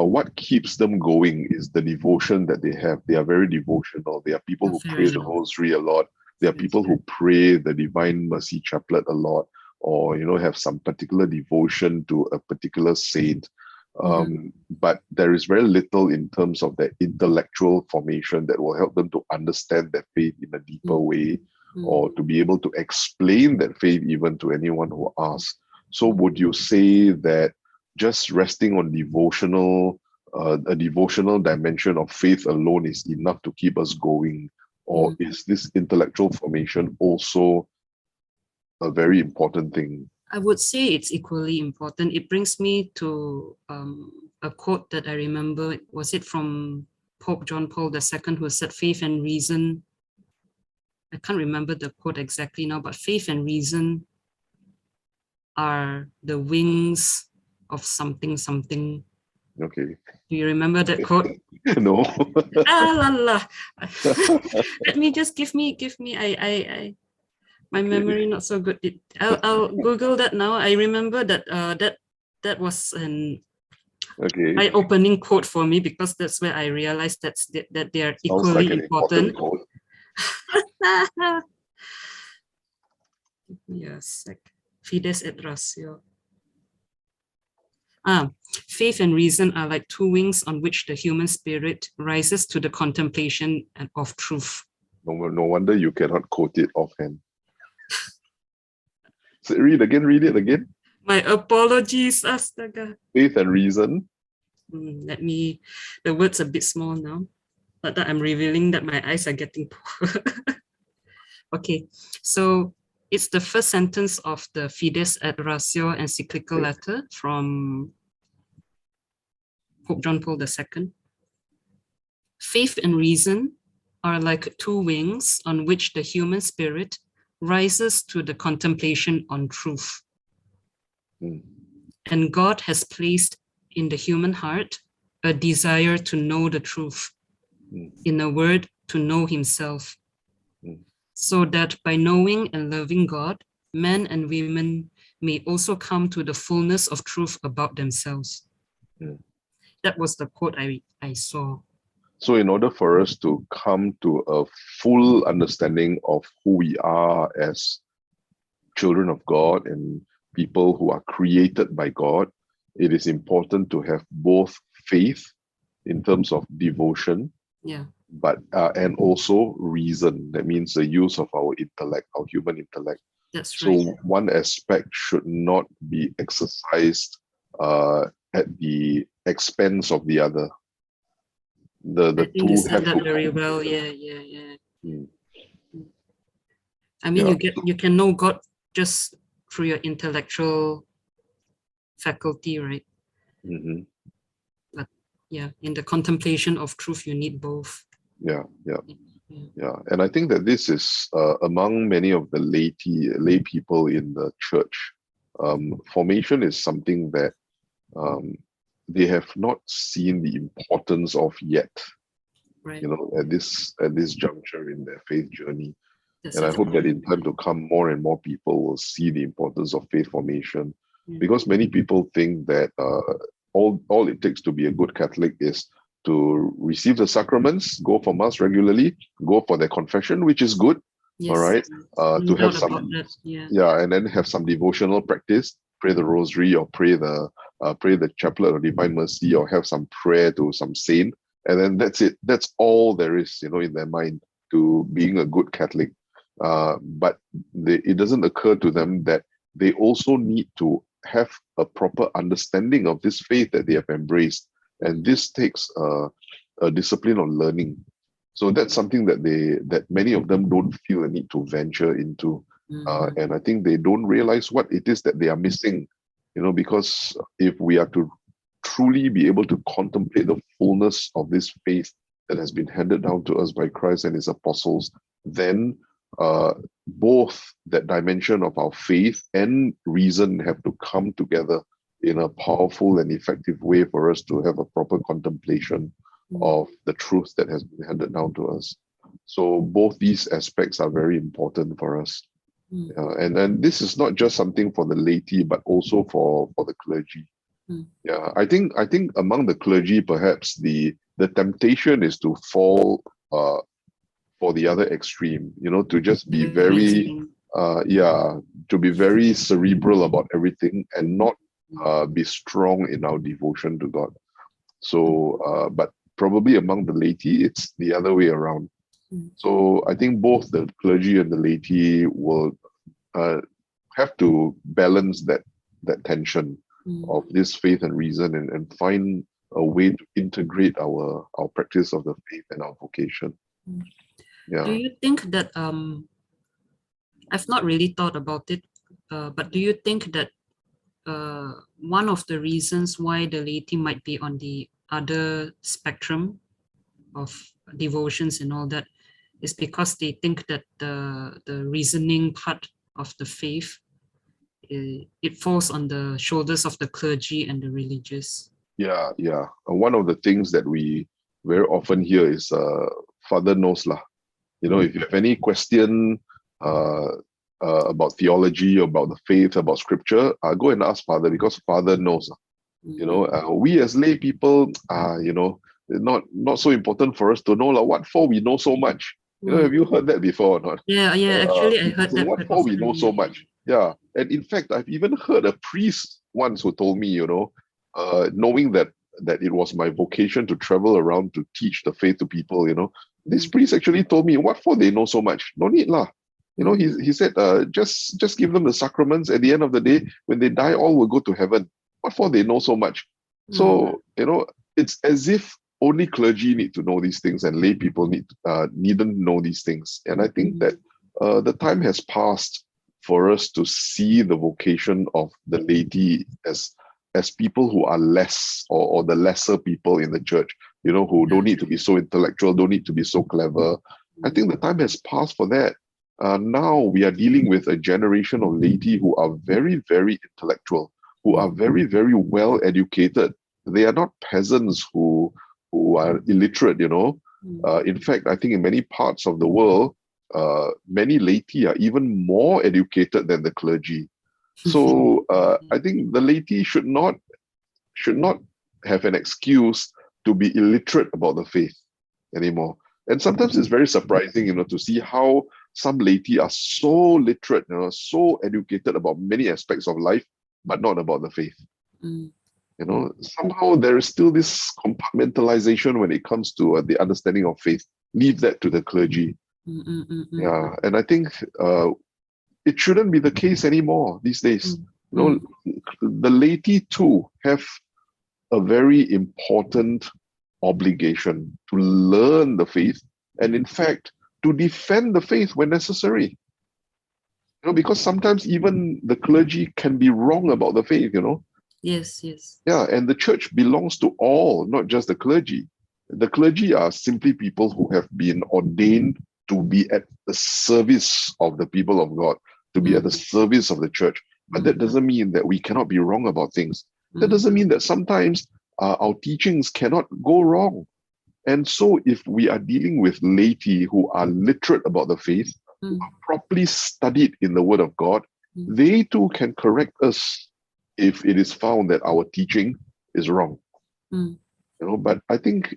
what keeps them going is the devotion that they have. They are very devotional. They are people who pray the rosary a lot. They are people who pray the Divine Mercy Chaplet a lot, or, you know, have some particular devotion to a particular saint. But there is very little in terms of their intellectual formation that will help them to understand their faith in a deeper way, or to be able to explain that faith even to anyone who asks. So would you say that just resting on a devotional dimension of faith alone is enough to keep us going? Or is this intellectual formation also a very important thing? I would say it's equally important. It brings me to a quote that I remember. Was it from Pope John Paul II, who said, "Faith and reason," I can't remember the quote exactly now, but faith and reason are the wings of something, something. Okay. Do you remember that quote? No. Let me just give me. My memory not so good. I'll Google that now. I remember that that was an eye-opening quote for me, because that's where I realized that they are equally important. Yes, like Fides et Ratio. Faith and reason are like two wings on which the human spirit rises to the contemplation of truth. No wonder you cannot quote it offhand. So read it again. My apologies, Astaga. Faith and reason. The word's a bit small now, but I'm revealing that my eyes are getting poor. Okay, so it's the first sentence of the Fides et Ratio encyclical letter from Pope John Paul II. Faith and reason are like two wings on which the human spirit rises to the contemplation on truth. And God has placed in the human heart a desire to know the truth, in a word, to know himself, so that by knowing and loving God, men and women may also come to the fullness of truth about themselves. That was the quote I saw. So in order for us to come to a full understanding of who we are as children of God and people who are created by God, it is important to have both faith in terms of devotion, but and also reason. That means the use of our intellect, our human intellect. That's right. So one aspect should not be exercised at the expense of the other. The two you said have that to very well. Yeah. I mean, you can know God just through your intellectual faculty, right? But yeah, in the contemplation of truth, you need both. Yeah. Yeah, and I think that this is among many of the lay people in the church. Formation is something that they have not seen the importance of yet. Right. At this juncture in their faith journey. That's And I it. hope that in time to come, more and more people will see the importance of faith formation, because many people think that all it takes to be a good Catholic is to receive the sacraments, go for mass regularly, go for their confession, which is good. Yes. All right, No to have doubt some about that. and then have some devotional practice, pray the rosary or pray the chaplet of Divine Mercy, or have some prayer to some saint, and then that's it. That's all there is, in their mind to being a good Catholic. But it doesn't occur to them that they also need to have a proper understanding of this faith that they have embraced, and this takes a discipline of learning. So that's something that many of them don't feel a need to venture into, and I think they don't realize what it is that they are missing. Because if we are to truly be able to contemplate the fullness of this faith that has been handed down to us by Christ and his apostles, then both that dimension of our faith and reason have to come together in a powerful and effective way for us to have a proper contemplation of the truth that has been handed down to us. So both these aspects are very important for us. And this is not just something for the laity, but also for the clergy. Yeah, I think among the clergy, perhaps the temptation is to fall for the other extreme, to just be very to be very cerebral about everything and not be strong in our devotion to God. So but probably among the laity, it's the other way around. So I think both the clergy and the laity will have to balance that tension of this faith and reason, and find a way to integrate our practice of the faith and our vocation. Yeah. Do you think that I've not really thought about it, but do you think that one of the reasons why the laity might be on the other spectrum of devotions and all that is because they think that the reasoning part of the faith, it falls on the shoulders of the clergy and the religious? Yeah. One of the things that we very often hear is Father knows lah. If you have any question about theology, about the faith, about scripture, go and ask Father, because Father knows. We as lay people, not so important for us to know what for we know so much. Have you heard that before or not? Yeah. Actually, I heard that. What for we know so much? Yeah, and in fact, I've even heard a priest once who told me, knowing that it was my vocation to travel around to teach the faith to people. This priest actually told me, what for they know so much? No need lah. He said, just give them the sacraments. At the end of the day, when they die, all will go to heaven. What for they know so much? So, it's as if only clergy need to know these things and lay people needn't know these things. And I think that the time has passed for us to see the vocation of the laity as people who are less, or the lesser people in the church, who don't need to be so intellectual, don't need to be so clever. I think the time has passed for that. Now we are dealing with a generation of laity who are very, very intellectual, who are very, very well educated. They are not peasants who are illiterate, In fact, I think in many parts of the world, many laity are even more educated than the clergy. So I think the laity should not have an excuse to be illiterate about the faith anymore. And sometimes it's very surprising, to see how some laity are so literate, so educated about many aspects of life, but not about the faith. Somehow there is still this compartmentalization when it comes to the understanding of faith. Leave that to the clergy. Yeah, and I think it shouldn't be the case anymore these days. The laity too have a very important obligation to learn the faith, and in fact to defend the faith when necessary. Because sometimes even the clergy can be wrong about the faith. Yes. Yeah, and the church belongs to all, not just the clergy. The clergy are simply people who have been ordained to be at the service of the people of God, to be at the service of the church. But that doesn't mean that we cannot be wrong about things. That doesn't mean that sometimes our teachings cannot go wrong. And so if we are dealing with laity who are literate about the faith, who are properly studied in the Word of God, they too can correct us if it is found that our teaching is wrong. But I think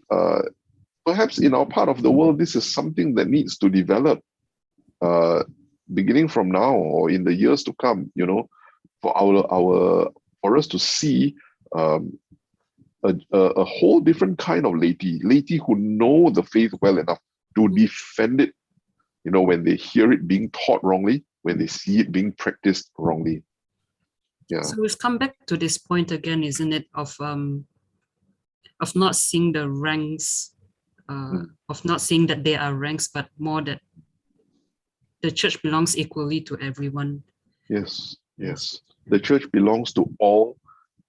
perhaps in our part of the world, this is something that needs to develop beginning from now or in the years to come, for us to see a whole different kind of laity who know the faith well enough to defend it, when they hear it being taught wrongly, when they see it being practiced wrongly. Yeah. So we've come back to this point again, isn't it, of not seeing the ranks, of not seeing that there are ranks, but more that the church belongs equally to everyone. Yes. The church belongs to all,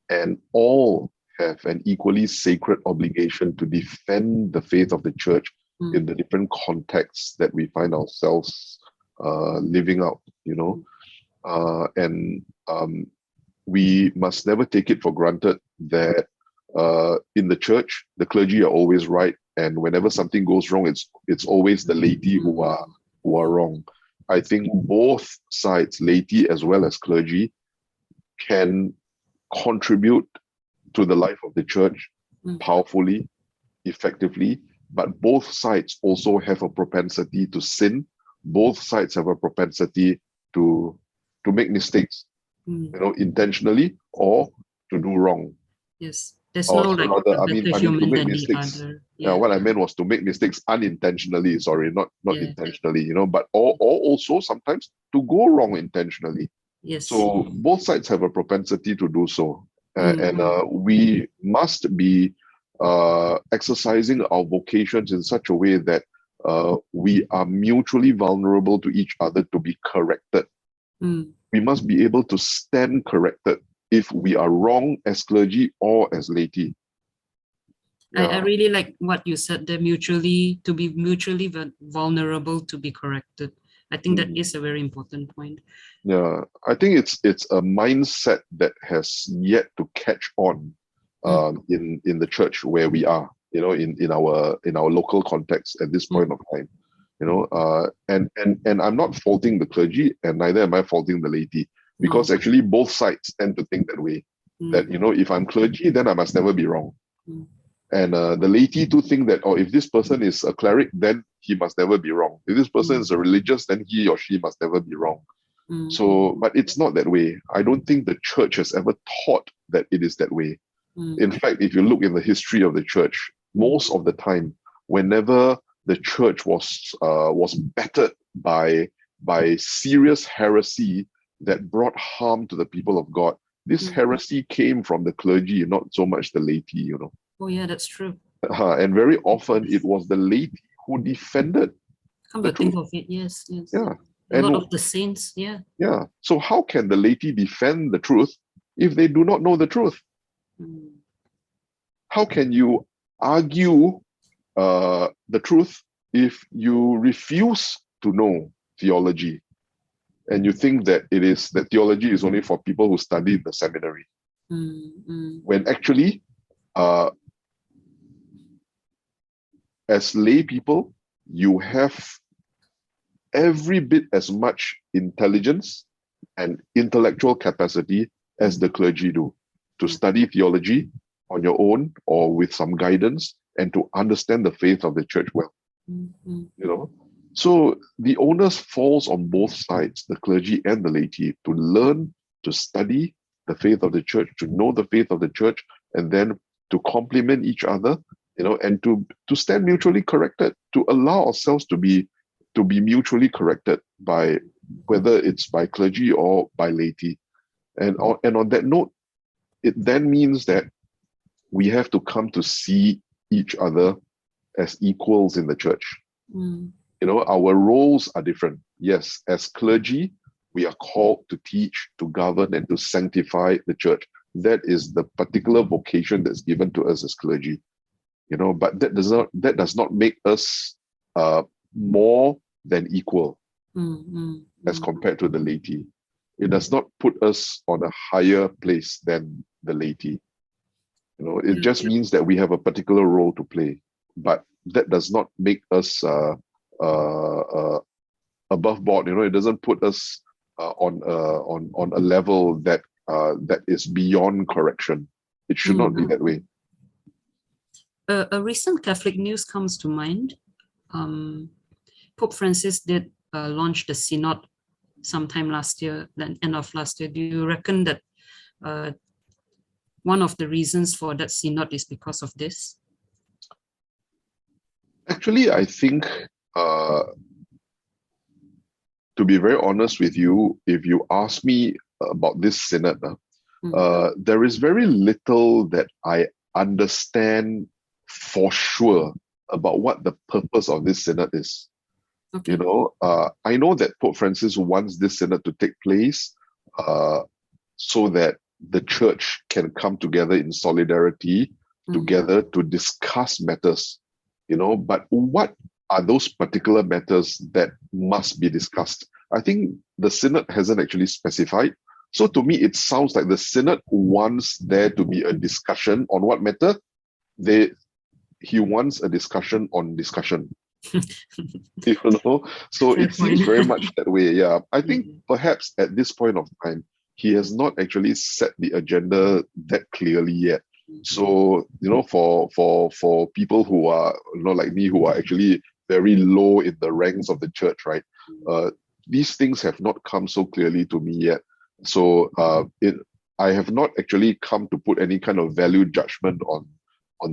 and all have an equally sacred obligation to defend the faith of the church in the different contexts that we find ourselves living out, and we must never take it for granted that in the church, the clergy are always right, and whenever something goes wrong, it's always the laity who are wrong. I think both sides, laity as well as clergy, can contribute to the life of the church powerfully, effectively, but both sides also have a propensity to sin. Both sides have a propensity to make mistakes, intentionally or to do wrong. Yes, there's Or no like rather, a better human to make than mistakes. the other. Yeah, what I meant was to make mistakes unintentionally. Sorry, not intentionally. But or also sometimes to go wrong intentionally. Yes. So both sides have a propensity to do so, and we must be exercising our vocations in such a way that we are mutually vulnerable to each other to be corrected. We must be able to stand corrected if we are wrong as clergy or as laity. Yeah. I really like what you said there, to be mutually vulnerable to be corrected. I think that is a very important point. Yeah, I think it's a mindset that has yet to catch on in the church where we are, in our local context at this point of time. And I'm not faulting the clergy, and neither am I faulting the laity, because actually both sides tend to think that way. That if I'm clergy, then I must never be wrong. And the laity too think that, if this person is a cleric, then he must never be wrong. If this person is a religious, then he or she must never be wrong. So, but it's not that way. I don't think the church has ever taught that it is that way. In fact, if you look in the history of the church, most of the time, whenever the church was battered by serious heresy that brought harm to the people of God, this heresy came from the clergy, not so much the laity, Oh yeah, that's true. And very often it was the laity who defended. Come to think of it, yes. Yeah. A lot of the saints, yeah. Yeah. So how can the laity defend the truth if they do not know the truth? How can you argue the truth if you refuse to know theology and you think that theology is only for people who study in the seminary? When actually, as lay people, you have every bit as much intelligence and intellectual capacity as the clergy do to study theology on your own or with some guidance and to understand the faith of the church well. So the onus falls on both sides, the clergy and the laity, to learn to study the faith of the church, to know the faith of the church, and then to complement each other, and to stand mutually corrected, to allow ourselves to be mutually corrected by whether it's by clergy or by laity. And on that note, it then means that we have to come to see each other as equals in the church. Our roles are different. Yes, as clergy, we are called to teach, to govern, and to sanctify the church. That is the particular vocation that's given to us as clergy. but that does not make us more than equal as compared to the laity. It does not put us on a higher place than the laity. It just means that we have a particular role to play, but that does not make us above board. It doesn't put us on a level that is beyond correction. It should not be that way. A recent Catholic news comes to mind. Pope Francis did launch the synod sometime last year, then end of last year. Do you reckon that one of the reasons for that synod is because of this? Actually, I think, to be very honest with you, if you ask me about this synod, there is very little that I understand for sure about what the purpose of this synod is. Okay. I know that Pope Francis wants this synod to take place so that the church can come together in solidarity, together to discuss matters, but what are those particular matters that must be discussed? I think the synod hasn't actually specified. So to me, it sounds like the synod wants there to be a discussion on what matter. He wants a discussion on discussion. So it seems very much that way. Yeah, I think perhaps at this point of time, he has not actually set the agenda that clearly yet. So for people who are like me, who are actually very low in the ranks of the church, right? These things have not come so clearly to me yet. So I have not actually come to put any kind of value judgment on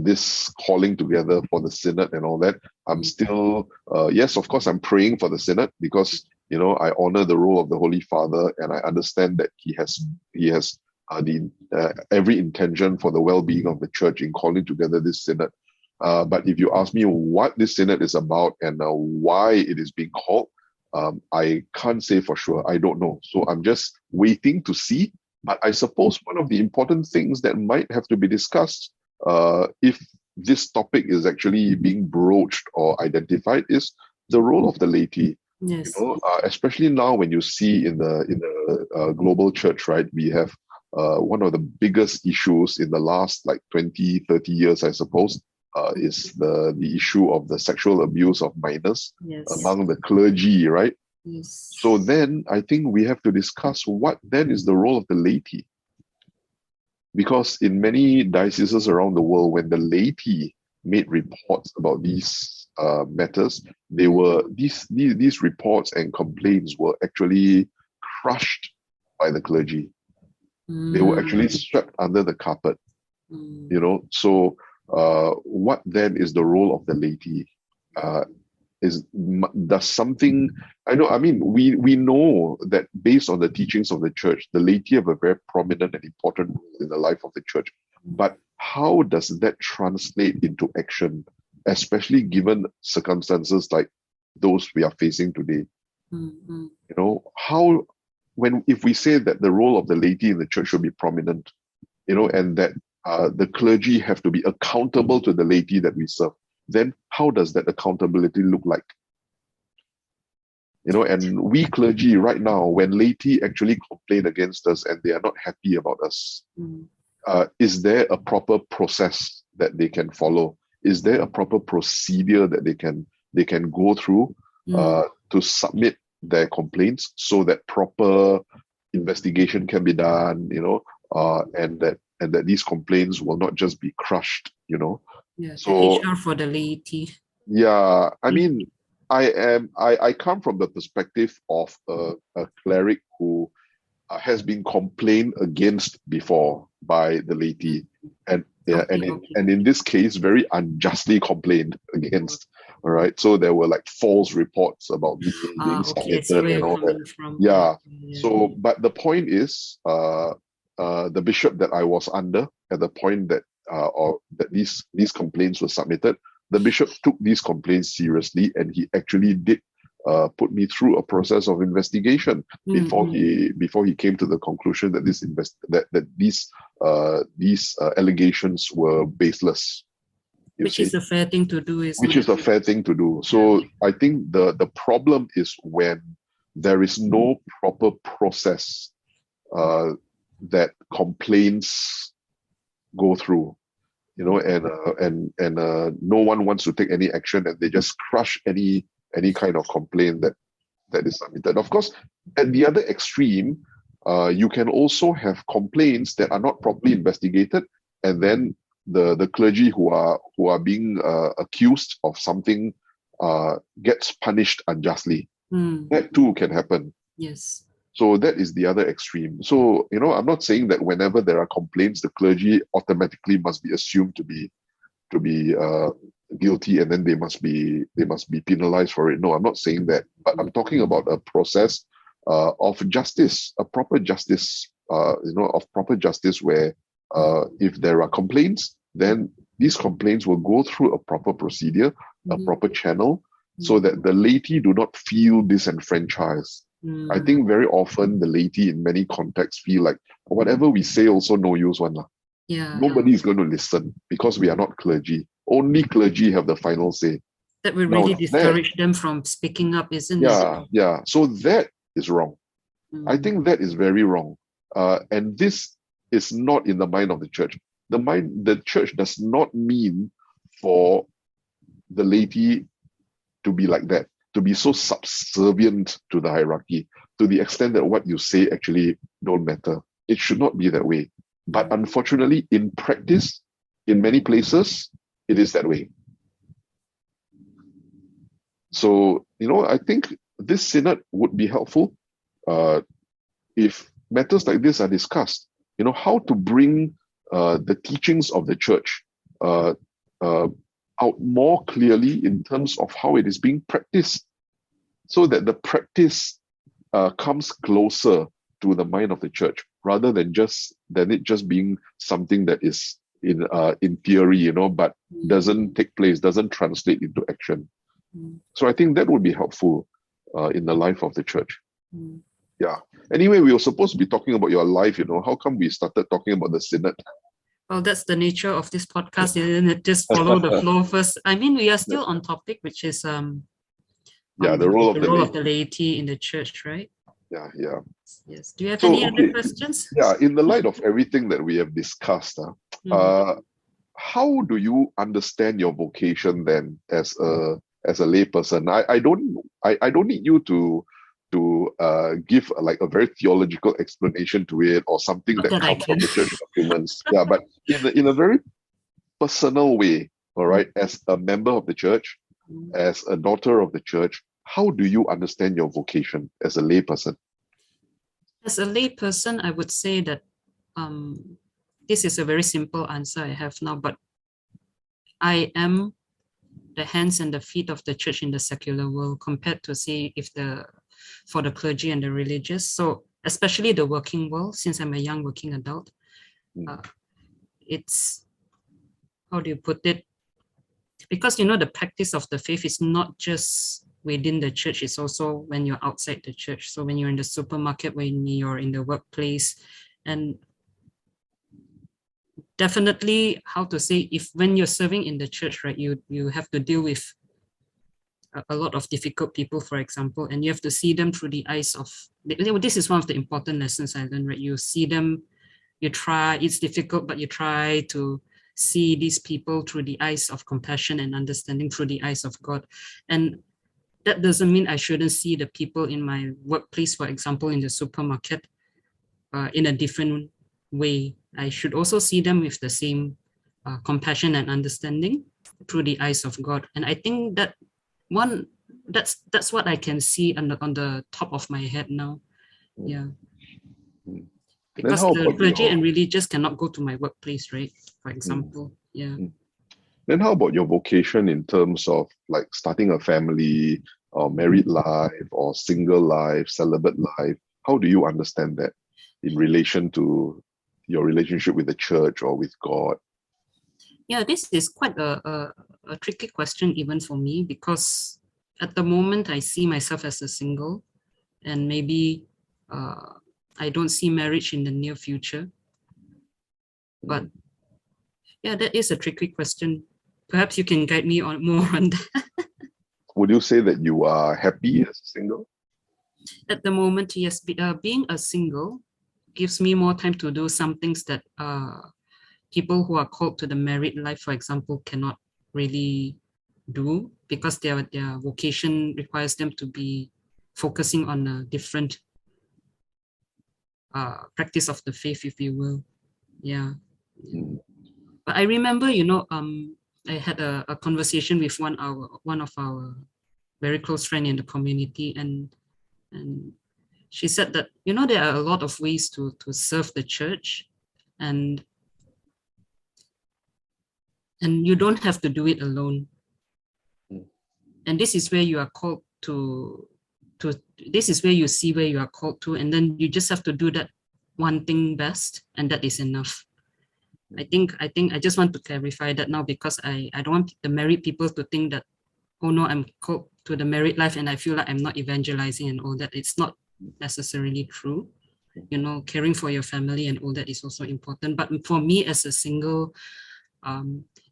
this calling together for the synod and all that. I'm still, yes, of course, I'm praying for the synod because, I honor the role of the Holy Father, and I understand that he has every intention for the well-being of the church in calling together this synod. But if you ask me what this synod is about and why it is being called, I can't say for sure. I don't know. So I'm just waiting to see. But I suppose one of the important things that might have to be discussed, if this topic is actually being broached or identified, is the role of the laity. Yes. Especially now when you see in the global church, right, we have one of the biggest issues in the last 20, 30 years, I suppose, is the issue of the sexual abuse of minors among the clergy, right? Yes. So then I think we have to discuss what then is the role of the laity. Because in many dioceses around the world, when the laity made reports about these matters, these reports and complaints were actually crushed by the clergy. They were actually swept under the carpet. So what then is the role of the laity? Does something, we know that based on the teachings of the church, the laity have a very prominent and important role in the life of the church. But how does that translate into action, especially given circumstances like those we are facing today? If we say that the role of the laity in the church should be prominent, and that the clergy have to be accountable to the laity that we serve, then how does that accountability look like? And we clergy right now, when laity actually complain against us and they are not happy about us, is there a proper process that they can follow? Is there a proper procedure that they can go through to submit their complaints so that proper investigation can be done, and that these complaints will not just be crushed, Yeah, so HR for the laity. Yeah, I come from the perspective of a cleric who has been complained against before by the laity, and in this case, very unjustly complained against. All right, so there were false reports about me being submitted and all that. Yeah. So, but the point is, the bishop that I was under at the point that that these complaints were submitted, the bishop took these complaints seriously, and he actually did put me through a process of investigation before he came to the conclusion that these allegations were baseless. Which is a fair thing to do, isn't which is it? a fair thing to do. So I think the problem is when there is no proper process that complaints go through, and no one wants to take any action, and they just crush any kind of complaint that is submitted. Of course, at the other extreme, you can also have complaints that are not properly investigated, and then the clergy who are being accused of something gets punished unjustly. That too can happen. Yes. So that is the other extreme. So, I'm not saying that whenever there are complaints, the clergy automatically must be assumed to be guilty, and then they must be penalized for it. No, I'm not saying that. But I'm talking about a process of justice, a proper justice, of proper justice where if there are complaints, then these complaints will go through a proper procedure, a proper channel, so that the laity do not feel disenfranchised. I think very often the laity in many contexts feel like whatever we say also no use one. Yeah. Nobody is going to listen because we are not clergy. Only clergy have the final say. That will really discourage them from speaking up, isn't it? Yeah. So that is wrong. I think that is very wrong. And this is not in the mind of the church. The church does not mean for the laity to be like that, to be so subservient to the hierarchy, to the extent that what you say actually don't matter. It should not be that way. But unfortunately, in practice, in many places, it is that way. So, I think this synod would be helpful if matters like this are discussed. How to bring the teachings of the church out more clearly in terms of how it is being practiced, so that the practice comes closer to the mind of the church, rather than it just being something that is in theory, but doesn't take place, doesn't translate into action. So I think that would be helpful in the life of the church. Yeah. Anyway, we were supposed to be talking about your life, How come we started talking about the synod? Well, that's the nature of this podcast, isn't it? Just follow the flow first. I mean, we are still on topic, which is the role of the laity in the church, right? Yeah. Yes. Do you have any other questions? Yeah, in the light of everything that we have discussed, how do you understand your vocation then as a layperson? I don't need you to give a very theological explanation to it, or something that comes from the church documents. Yeah, but in a very personal way, all right, as a member of the church, as a daughter of the church, how do you understand your vocation as a layperson? As a layperson, I would say that this is a very simple answer I have now, but I am the hands and the feet of the church in the secular world, compared to, say, for the clergy and the religious. So especially the working world, since I'm a young working adult, it's, how do you put it? Because, the practice of the faith is not just within the church, it's also when you're outside the church. So when you're in the supermarket, when you're in the workplace, and definitely, how to say, when you're serving in the church, right, you have to deal with a lot of difficult people, for example, and you have to see them through the eyes of, this is one of the important lessons I learned, right? You see them, you try, it's difficult, but you try to see these people through the eyes of compassion and understanding, through the eyes of God. And that doesn't mean I shouldn't see the people in my workplace, for example, in the supermarket, in a different way. I should also see them with the same compassion and understanding through the eyes of God. And I think that that's what I can see on the top of my head now. Yeah. Because the clergy and religious cannot go to my workplace, right? For example. Yeah. Then how about your vocation in terms of starting a family, or married life, or single life, celibate life? How do you understand that in relation to your relationship with the church or with God? Yeah, this is quite a tricky question even for me, because at the moment I see myself as a single, and maybe I don't see marriage in the near future. But yeah, that is a tricky question. perhaps you can guide me on more on that. Would you say that you are happy as single? At the moment, yes, being a single gives me more time to do some things that people who are called to the married life, for example, cannot really do, because their vocation requires them to be focusing on a different practice of the faith, if you will. Yeah. But I remember, I had a conversation with one of our very close friend in the community, and she said that, there are a lot of ways to serve the church, and you don't have to do it alone. And this is where you are called to this is where you see where you are called to, and then you just have to do that one thing best, and that is enough. I think I just want to clarify that now, because I don't want the married people to think that, oh no, I'm called to the married life and I feel like I'm not evangelizing and all that. It's not necessarily true. Caring for your family and all that is also important. But for me as a single,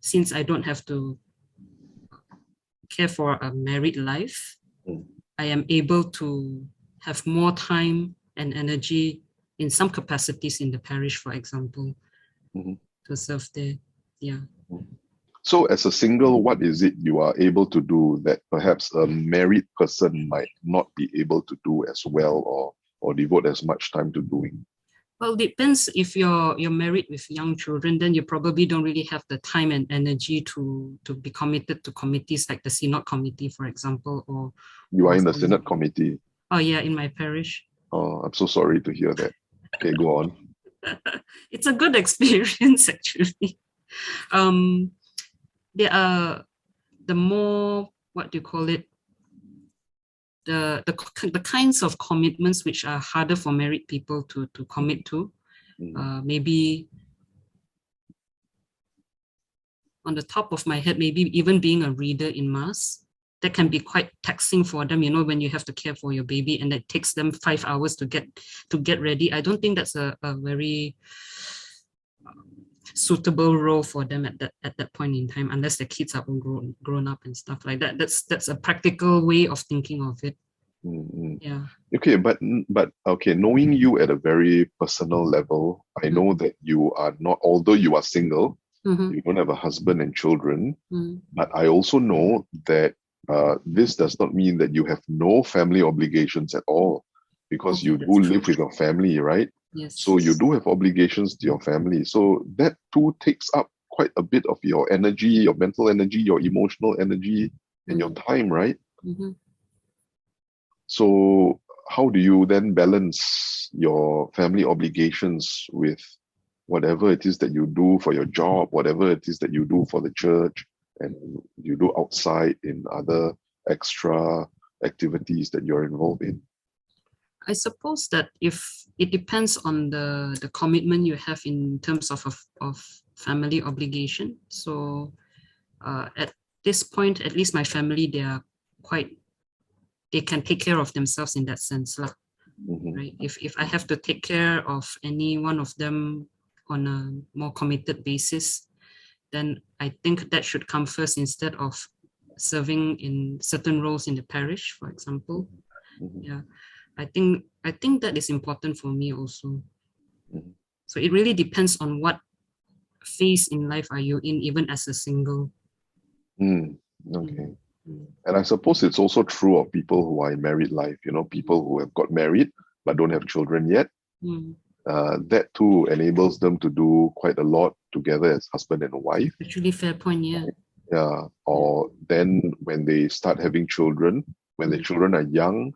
since I don't have to care for a married life, I am able to have more time and energy in some capacities in the parish, for example, to serve there. Yeah. So as a single, what is it you are able to do that perhaps a married person might not be able to do as well, or devote as much time to doing? Well, depends. If you're married with young children, then you probably don't really have the time and energy to be committed to committees like the synod committee, for example. Or you are in the synod committee? Oh yeah, in my parish. Oh, I'm so sorry to hear that. Okay, go on. It's a good experience, actually. There are the more, what do you call it? The kinds of commitments which are harder for married people to commit to. Maybe on the top of my head, maybe even being a reader in Mass, that can be quite taxing for them, when you have to care for your baby and it takes them 5 hours to get ready. I don't think that's a very suitable role for them at that point in time, unless the kids are all grown up and stuff like that. That's a practical way of thinking of it. Yeah. Okay, but okay, knowing you at a very personal level, I know that you are not, although you are single, you don't have a husband and children, but I also know that this does not mean that you have no family obligations at all, because you do live with your family, right? Yes. So you do have obligations to your family. So that too takes up quite a bit of your energy, your mental energy, your emotional energy, and your time, right? So how do you then balance your family obligations with whatever it is that you do for your job, whatever it is that you do for the church, and you do outside in other extra activities that you're involved in? I suppose that if it depends on the commitment you have in terms of family obligation. So at this point, at least my family, they can take care of themselves in that sense. Right? If I have to take care of any one of them on a more committed basis, then I think that should come first instead of serving in certain roles in the parish, for example. Yeah. I think that is important for me also. So it really depends on what phase in life are you in, even as a single. Okay. And I suppose it's also true of people who are in married life, people who have got married but don't have children yet. That too enables them to do quite a lot together as husband and wife. Actually, fair point, yeah. Yeah. Or then when they start having children, when the children are young,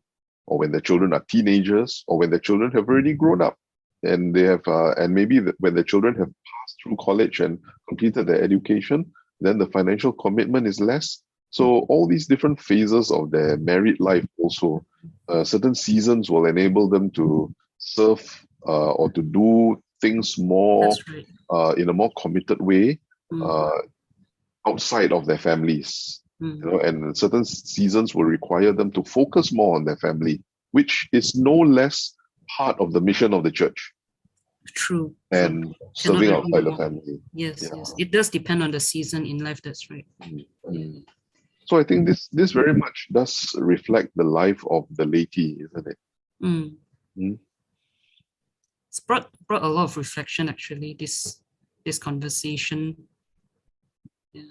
or when the children are teenagers, or when the children have already grown up, and they have, and maybe when the children have passed through college and completed their education, then the financial commitment is less. So all these different phases of their married life also, certain seasons will enable them to serve or to do things more in a more committed way outside of their families. And certain seasons will require them to focus more on their family, which is no less part of the mission of the church. True. and Cannot serving agree outside the more. family. Yes, Yeah. yes. It does depend on the season in life, that's right. Yeah. So I think this very much does reflect the life of the laity, isn't it? It's brought a lot of reflection actually, this conversation. Yeah.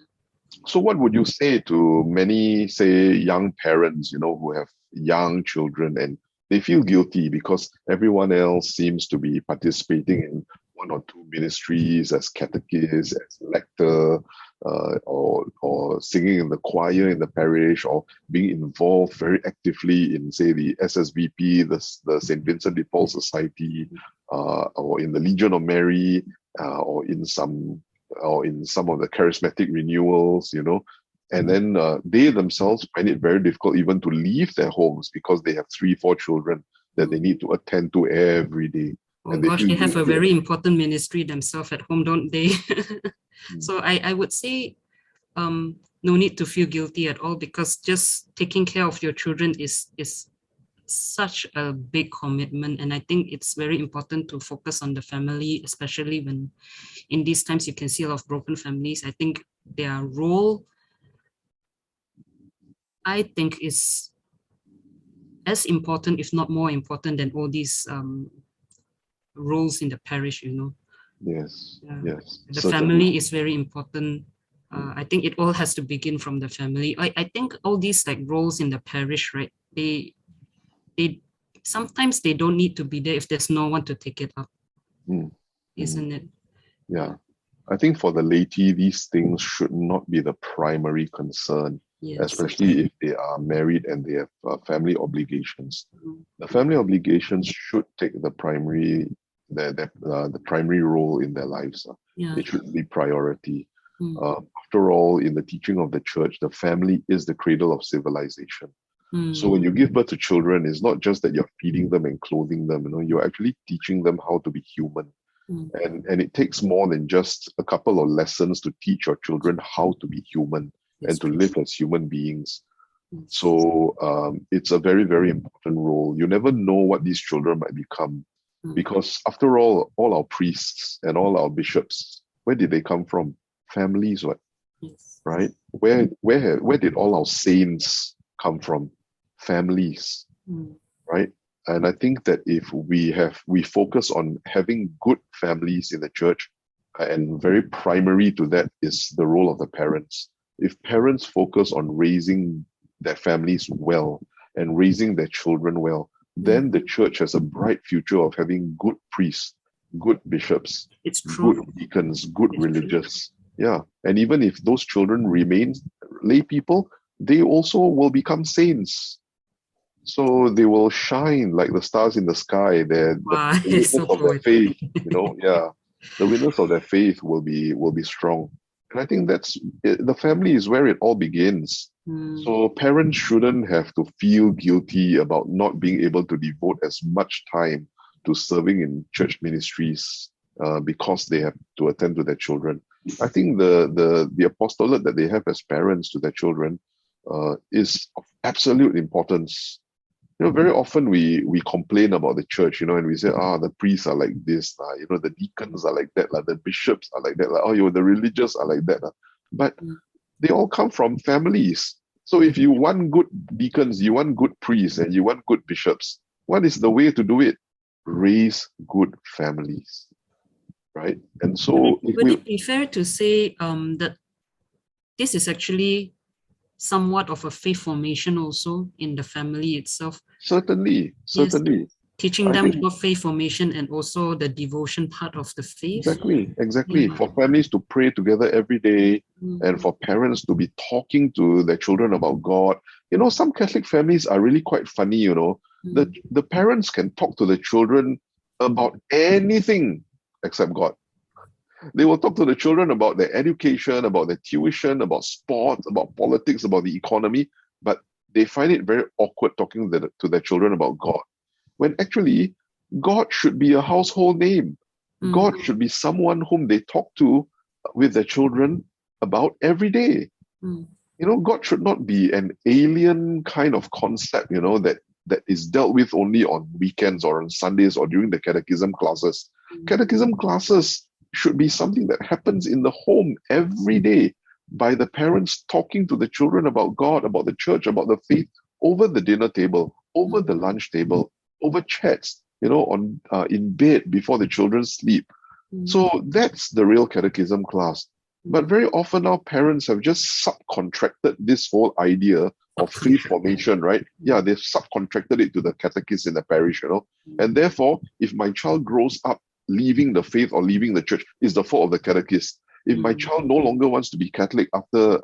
So what would you say to many, say, young parents, who have young children and they feel guilty because everyone else seems to be participating in one or two ministries as catechist, as lector, or singing in the choir in the parish, or being involved very actively in, say, the SSVP, the St. Vincent de Paul Society, or in the Legion of Mary, or in some of the charismatic renewals, and then they themselves find it very difficult even to leave their homes because they have 3-4 children that they need to attend to every day. Oh and gosh, they have a guilty. very important ministry themselves at home, don't they? So I would say no need to feel guilty at all, because just taking care of your children is such a big commitment. And I think it's very important to focus on the family, especially when in these times you can see a lot of broken families. I think their role, I think, is as important, if not more important, than all these roles in the parish, Yes, yes. The certainly. family is very important. I think it all has to begin from the family. I think all these like roles in the parish, right? They sometimes they don't need to be there if there's no one to take it up, isn't it? Yeah. I think for the laity, these things should not be the primary concern, especially if they are married and they have family obligations. The family obligations should take the primary role in their lives. It should be priority. After all, in the teaching of the church, the family is the cradle of civilization. So when you give birth to children, it's not just that you're feeding them and clothing them, you're actually teaching them how to be human. And it takes more than just a couple of lessons to teach your children how to be human and to live as human beings. So it's a very, very important role. You never know what these children might become, because after all our priests and all our bishops, where did they come from? Families, what? Right? Where did all our saints come from? Families, right? And I think that if we focus on having good families in the church, and very primary to that is the role of the parents. If parents focus on raising their families well and raising their children well, then the church has a bright future of having good priests, good bishops, good deacons, good religious. Yeah. And even if those children remain lay people, they also will become saints. So they will shine like the stars in the sky. The witness of their faith, the witness of their faith will be strong. And I think that's the family is where it all begins. So parents shouldn't have to feel guilty about not being able to devote as much time to serving in church ministries because they have to attend to their children. I think the apostolate that they have as parents to their children is of absolute importance. Very often we complain about the church, and we say, the priests are like this, the deacons are like that, the bishops are like that, the religious are like that. But they all come from families. So if you want good deacons, you want good priests, and you want good bishops, what is the way to do it? Raise good families, right? And so would it be fair to say that this is actually somewhat of a faith formation also in the family itself? Certainly. Yes. Teaching them about faith formation and also the devotion part of the faith. Exactly. For families to pray together every day, and for parents to be talking to their children about God. Some Catholic families are really quite funny, The parents can talk to the children about anything except God. They will talk to the children about their education, about their tuition, about sports, about politics, about the economy, but they find it very awkward talking to their children about God. When actually, God should be a household name. God should be someone whom they talk to with their children about every day. God should not be an alien kind of concept, that that is dealt with only on weekends or on Sundays or during the catechism classes. Catechism classes should be something that happens in the home every day by the parents talking to the children about God, about the church, about the faith over the dinner table, over the lunch table, over chats, on in bed before the children sleep. So that's the real catechism class. But very often now parents have just subcontracted this whole idea of faith formation, right? Yeah, they've subcontracted it to the catechist in the parish, And therefore, if my child grows up leaving the faith or leaving the church, it's the fault of the catechist. If my child no longer wants to be Catholic after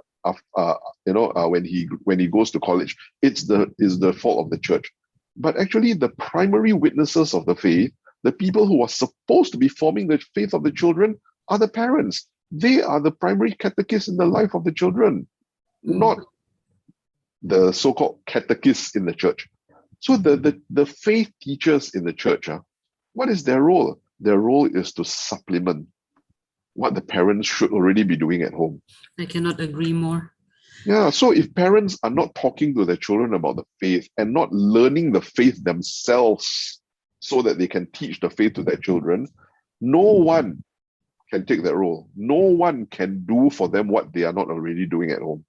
when he goes to college, it's the fault of the church. But actually, the primary witnesses of the faith, the people who are supposed to be forming the faith of the children, are the parents. They are the primary catechists in the life of the children, not the so-called catechists in the church. So the faith teachers in the church, what is their role? Their role is to supplement what the parents should already be doing at home. I cannot agree more. Yeah, so if parents are not talking to their children about the faith and not learning the faith themselves so that they can teach the faith to their children, no one can take that role. No one can do for them what they are not already doing at home.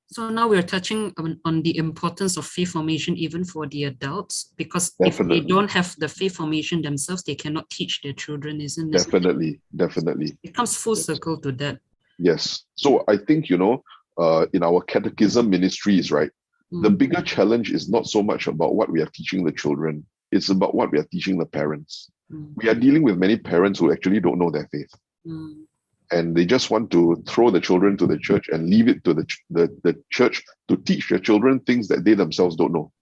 So now we're touching on the importance of faith formation even for the adults, because Definitely. If they don't have the faith formation themselves, they cannot teach their children, isn't it? Definitely. It comes full circle to that. Yes. So I think, in our catechism ministries, right, the bigger challenge is not so much about what we are teaching the children. It's about what we are teaching the parents. We are dealing with many parents who actually don't know their faith. And they just want to throw the children to the church and leave it to the church to teach their children things that they themselves don't know,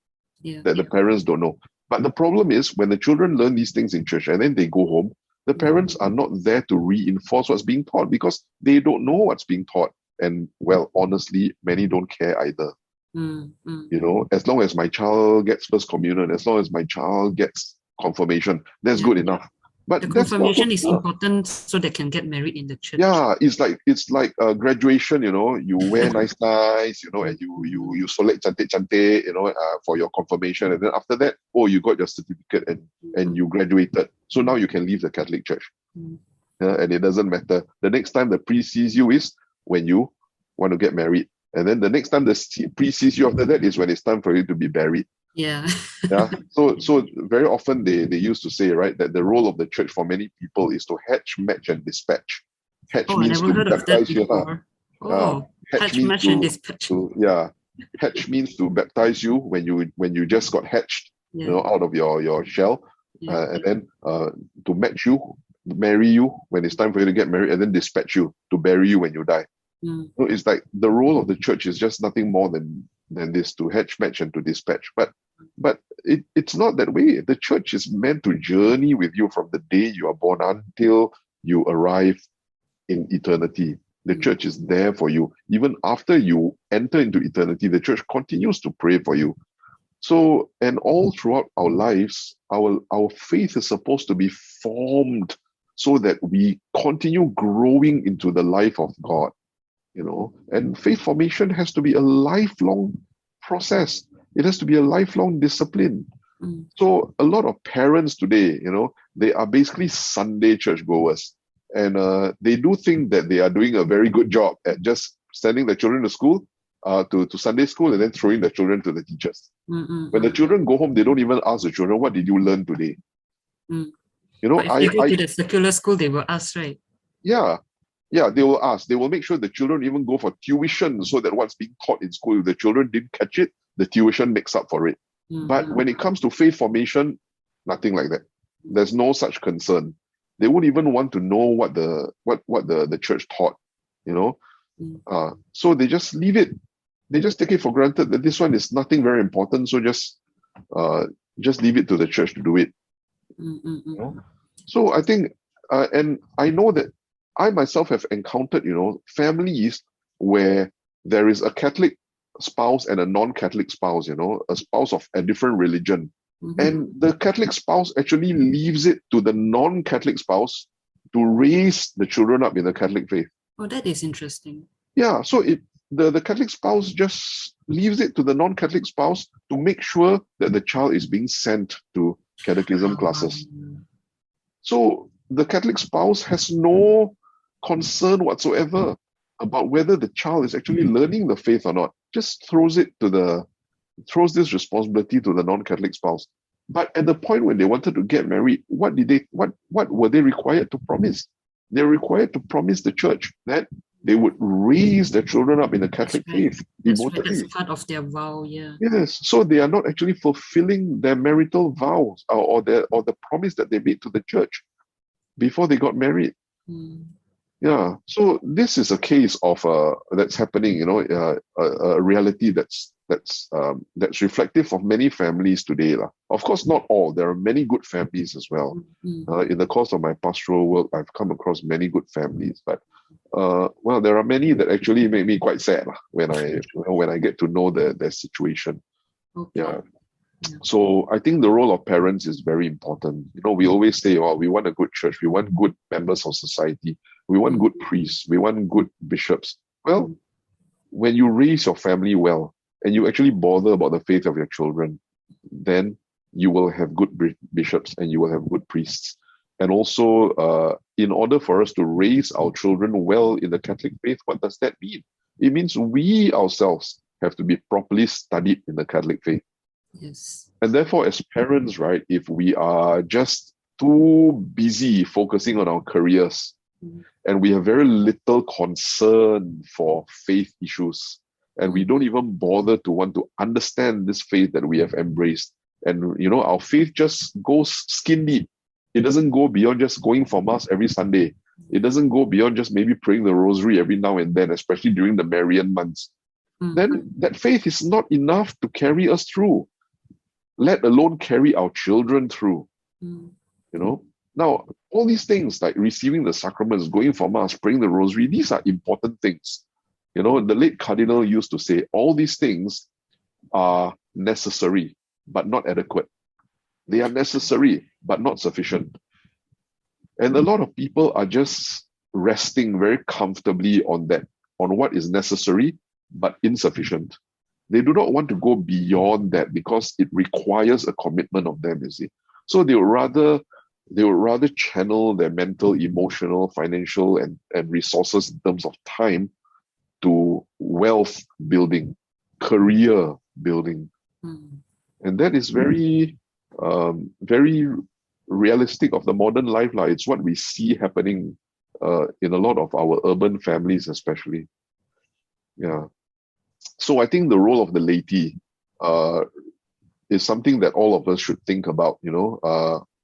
that the parents don't know. But the problem is when the children learn these things in church and then they go home, the parents are not there to reinforce what's being taught because they don't know what's being taught. And well, honestly, many don't care either. As long as my child gets first communion, as long as my child gets confirmation, that's good enough. But the confirmation is important so they can get married in the church. Yeah, it's like graduation. You wear nice, and you select cantik, for your confirmation, and then after that, you got your certificate and you graduated. So now you can leave the Catholic Church, and it doesn't matter. The next time the priest sees you is when you want to get married, and then the next time the priest sees you after that is when it's time for you to be buried. Yeah. So very often they used to say, right, that the role of the church for many people is to hatch, match, and dispatch. Hatch means to baptize you. Hatch, match, and dispatch. Hatch means to baptize you when you just got hatched, out of your shell, and then to match you, marry you when it's time for you to get married, and then dispatch you to bury you when you die. So it's like the role of the church is just nothing more than this, to hatch, match, and to dispatch. But it's not that way. The church is meant to journey with you from the day you are born until you arrive in eternity. The church is there for you. Even after you enter into eternity, the church continues to pray for you. So, and all throughout our lives, our faith is supposed to be formed so that we continue growing into the life of God. And faith formation has to be a lifelong process. It has to be a lifelong discipline. So a lot of parents today, they are basically Sunday churchgoers, and they do think that they are doing a very good job at just sending the children to school, to Sunday school, and then throwing the children to the teachers. When the children go home, they don't even ask the children, what did you learn today? But if they go to the secular school, they will ask, right? Yeah, they will ask. They will make sure the children even go for tuition so that what's being taught in school, if the children didn't catch it, the tuition makes up for it. But when it comes to faith formation, nothing like that. There's no such concern. They wouldn't even want to know what the church taught, So they just leave it. They just take it for granted that this one is nothing very important. So just leave it to the church to do it. So I think, and I know that I myself have encountered, families where there is a Catholic spouse and a non-Catholic spouse, a spouse of a different religion. And the Catholic spouse actually leaves it to the non-Catholic spouse to raise the children up in the Catholic faith. Oh, that is interesting. Yeah, so the Catholic spouse just leaves it to the non-Catholic spouse to make sure that the child is being sent to catechism classes. So the Catholic spouse has no concern whatsoever about whether the child is actually learning the faith or not. Just throws this responsibility to the non-Catholic spouse. But at the point when they wanted to get married, what were they required to promise? They're required to promise the church that they would raise their children up in the Catholic faith devotedly. Right. That's part of their vow, yeah. Yes, so they are not actually fulfilling their marital vows or the promise that they made to the church before they got married. Yeah, so this is a case of that's happening. A reality that's reflective of many families today, lah. Of course, not all. There are many good families as well. In the course of my pastoral work, I've come across many good families, but there are many that actually make me quite sad when I get to know their situation. Okay. Yeah. So I think the role of parents is very important. We always say, we want a good church, we want good members of society, we want good priests, we want good bishops. Well, when you raise your family well and you actually bother about the faith of your children, then you will have good bishops and you will have good priests. And also, in order for us to raise our children well in the Catholic faith, what does that mean? It means we ourselves have to be properly studied in the Catholic faith. Yes. And therefore, as parents, right, if we are just too busy focusing on our careers and we have very little concern for faith issues, and we don't even bother to want to understand this faith that we have embraced, and our faith just goes skin deep. It doesn't go beyond just going for mass every Sunday. It doesn't go beyond just maybe praying the rosary every now and then, especially during the Marian months. Then that faith is not enough to carry us through, let alone carry our children through. Now, all these things like receiving the sacraments, going for mass, praying the rosary, these are important things. The late Cardinal used to say, all these things are necessary, but not adequate. They are necessary, but not sufficient. And a lot of people are just resting very comfortably on what is necessary, but insufficient. They do not want to go beyond that because it requires a commitment of them, you see. So they would rather channel their mental, emotional, financial, and resources in terms of time to wealth building, career building. And that is very, very realistic of the modern life. It's what we see happening in a lot of our urban families, especially. Yeah. So I think the role of the laity is something that all of us should think about.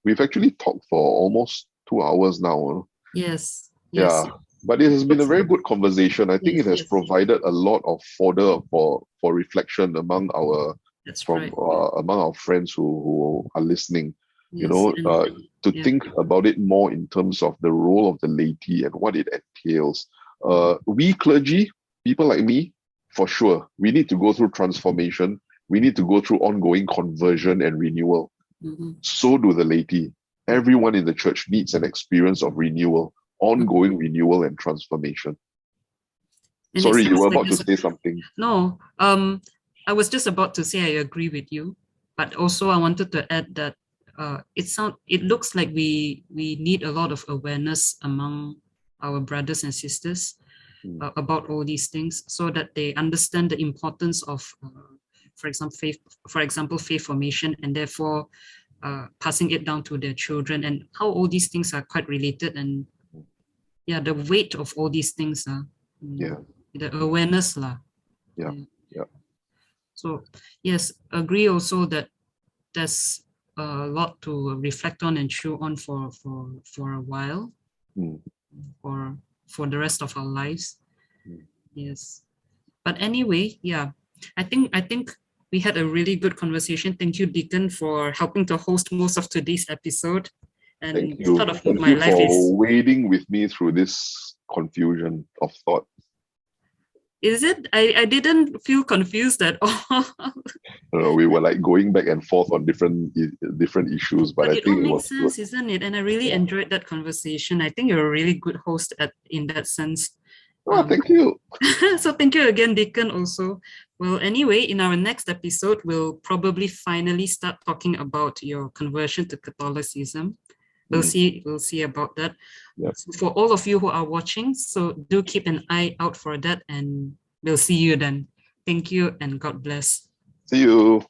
We've actually talked for almost 2 hours now. Yes. Yeah. But it has been a very good conversation. I think it has provided a lot of fodder for reflection among our among our friends who are listening. To think about it more in terms of the role of the laity and what it entails. We clergy, people like me, for sure, we need to go through transformation. We need to go through ongoing conversion and renewal. So do the laity. Everyone in the church needs an experience of renewal, ongoing renewal and transformation. And sorry, you were about to say something. No, I was just about to say I agree with you, but also I wanted to add that it looks like we need a lot of awareness among our brothers and sisters about all these things, so that they understand the importance of, for example, faith formation, and therefore passing it down to their children, and how all these things are quite related, and the weight of all these things the awareness So yes, agree also that there's a lot to reflect on and chew on for a while, for the rest of our lives. Yes, but anyway, I think we had a really good conversation. Thank you, Deacon, for helping to host most of today's episode. And thank you. Part of Thank my you life for wading with me through this confusion of thought. Is it? I didn't feel confused at all. We were like going back and forth on different issues, but I think it makes sense, isn't it? And I really enjoyed that conversation. I think you're a really good host in that sense. Oh, thank you. So thank you again, Deacon, also. Well, anyway, in our next episode, we'll probably finally start talking about your conversion to Catholicism. We'll see about that. Yep. So for all of you who are watching, so do keep an eye out for that, and we'll see you then. Thank you and God bless. See you.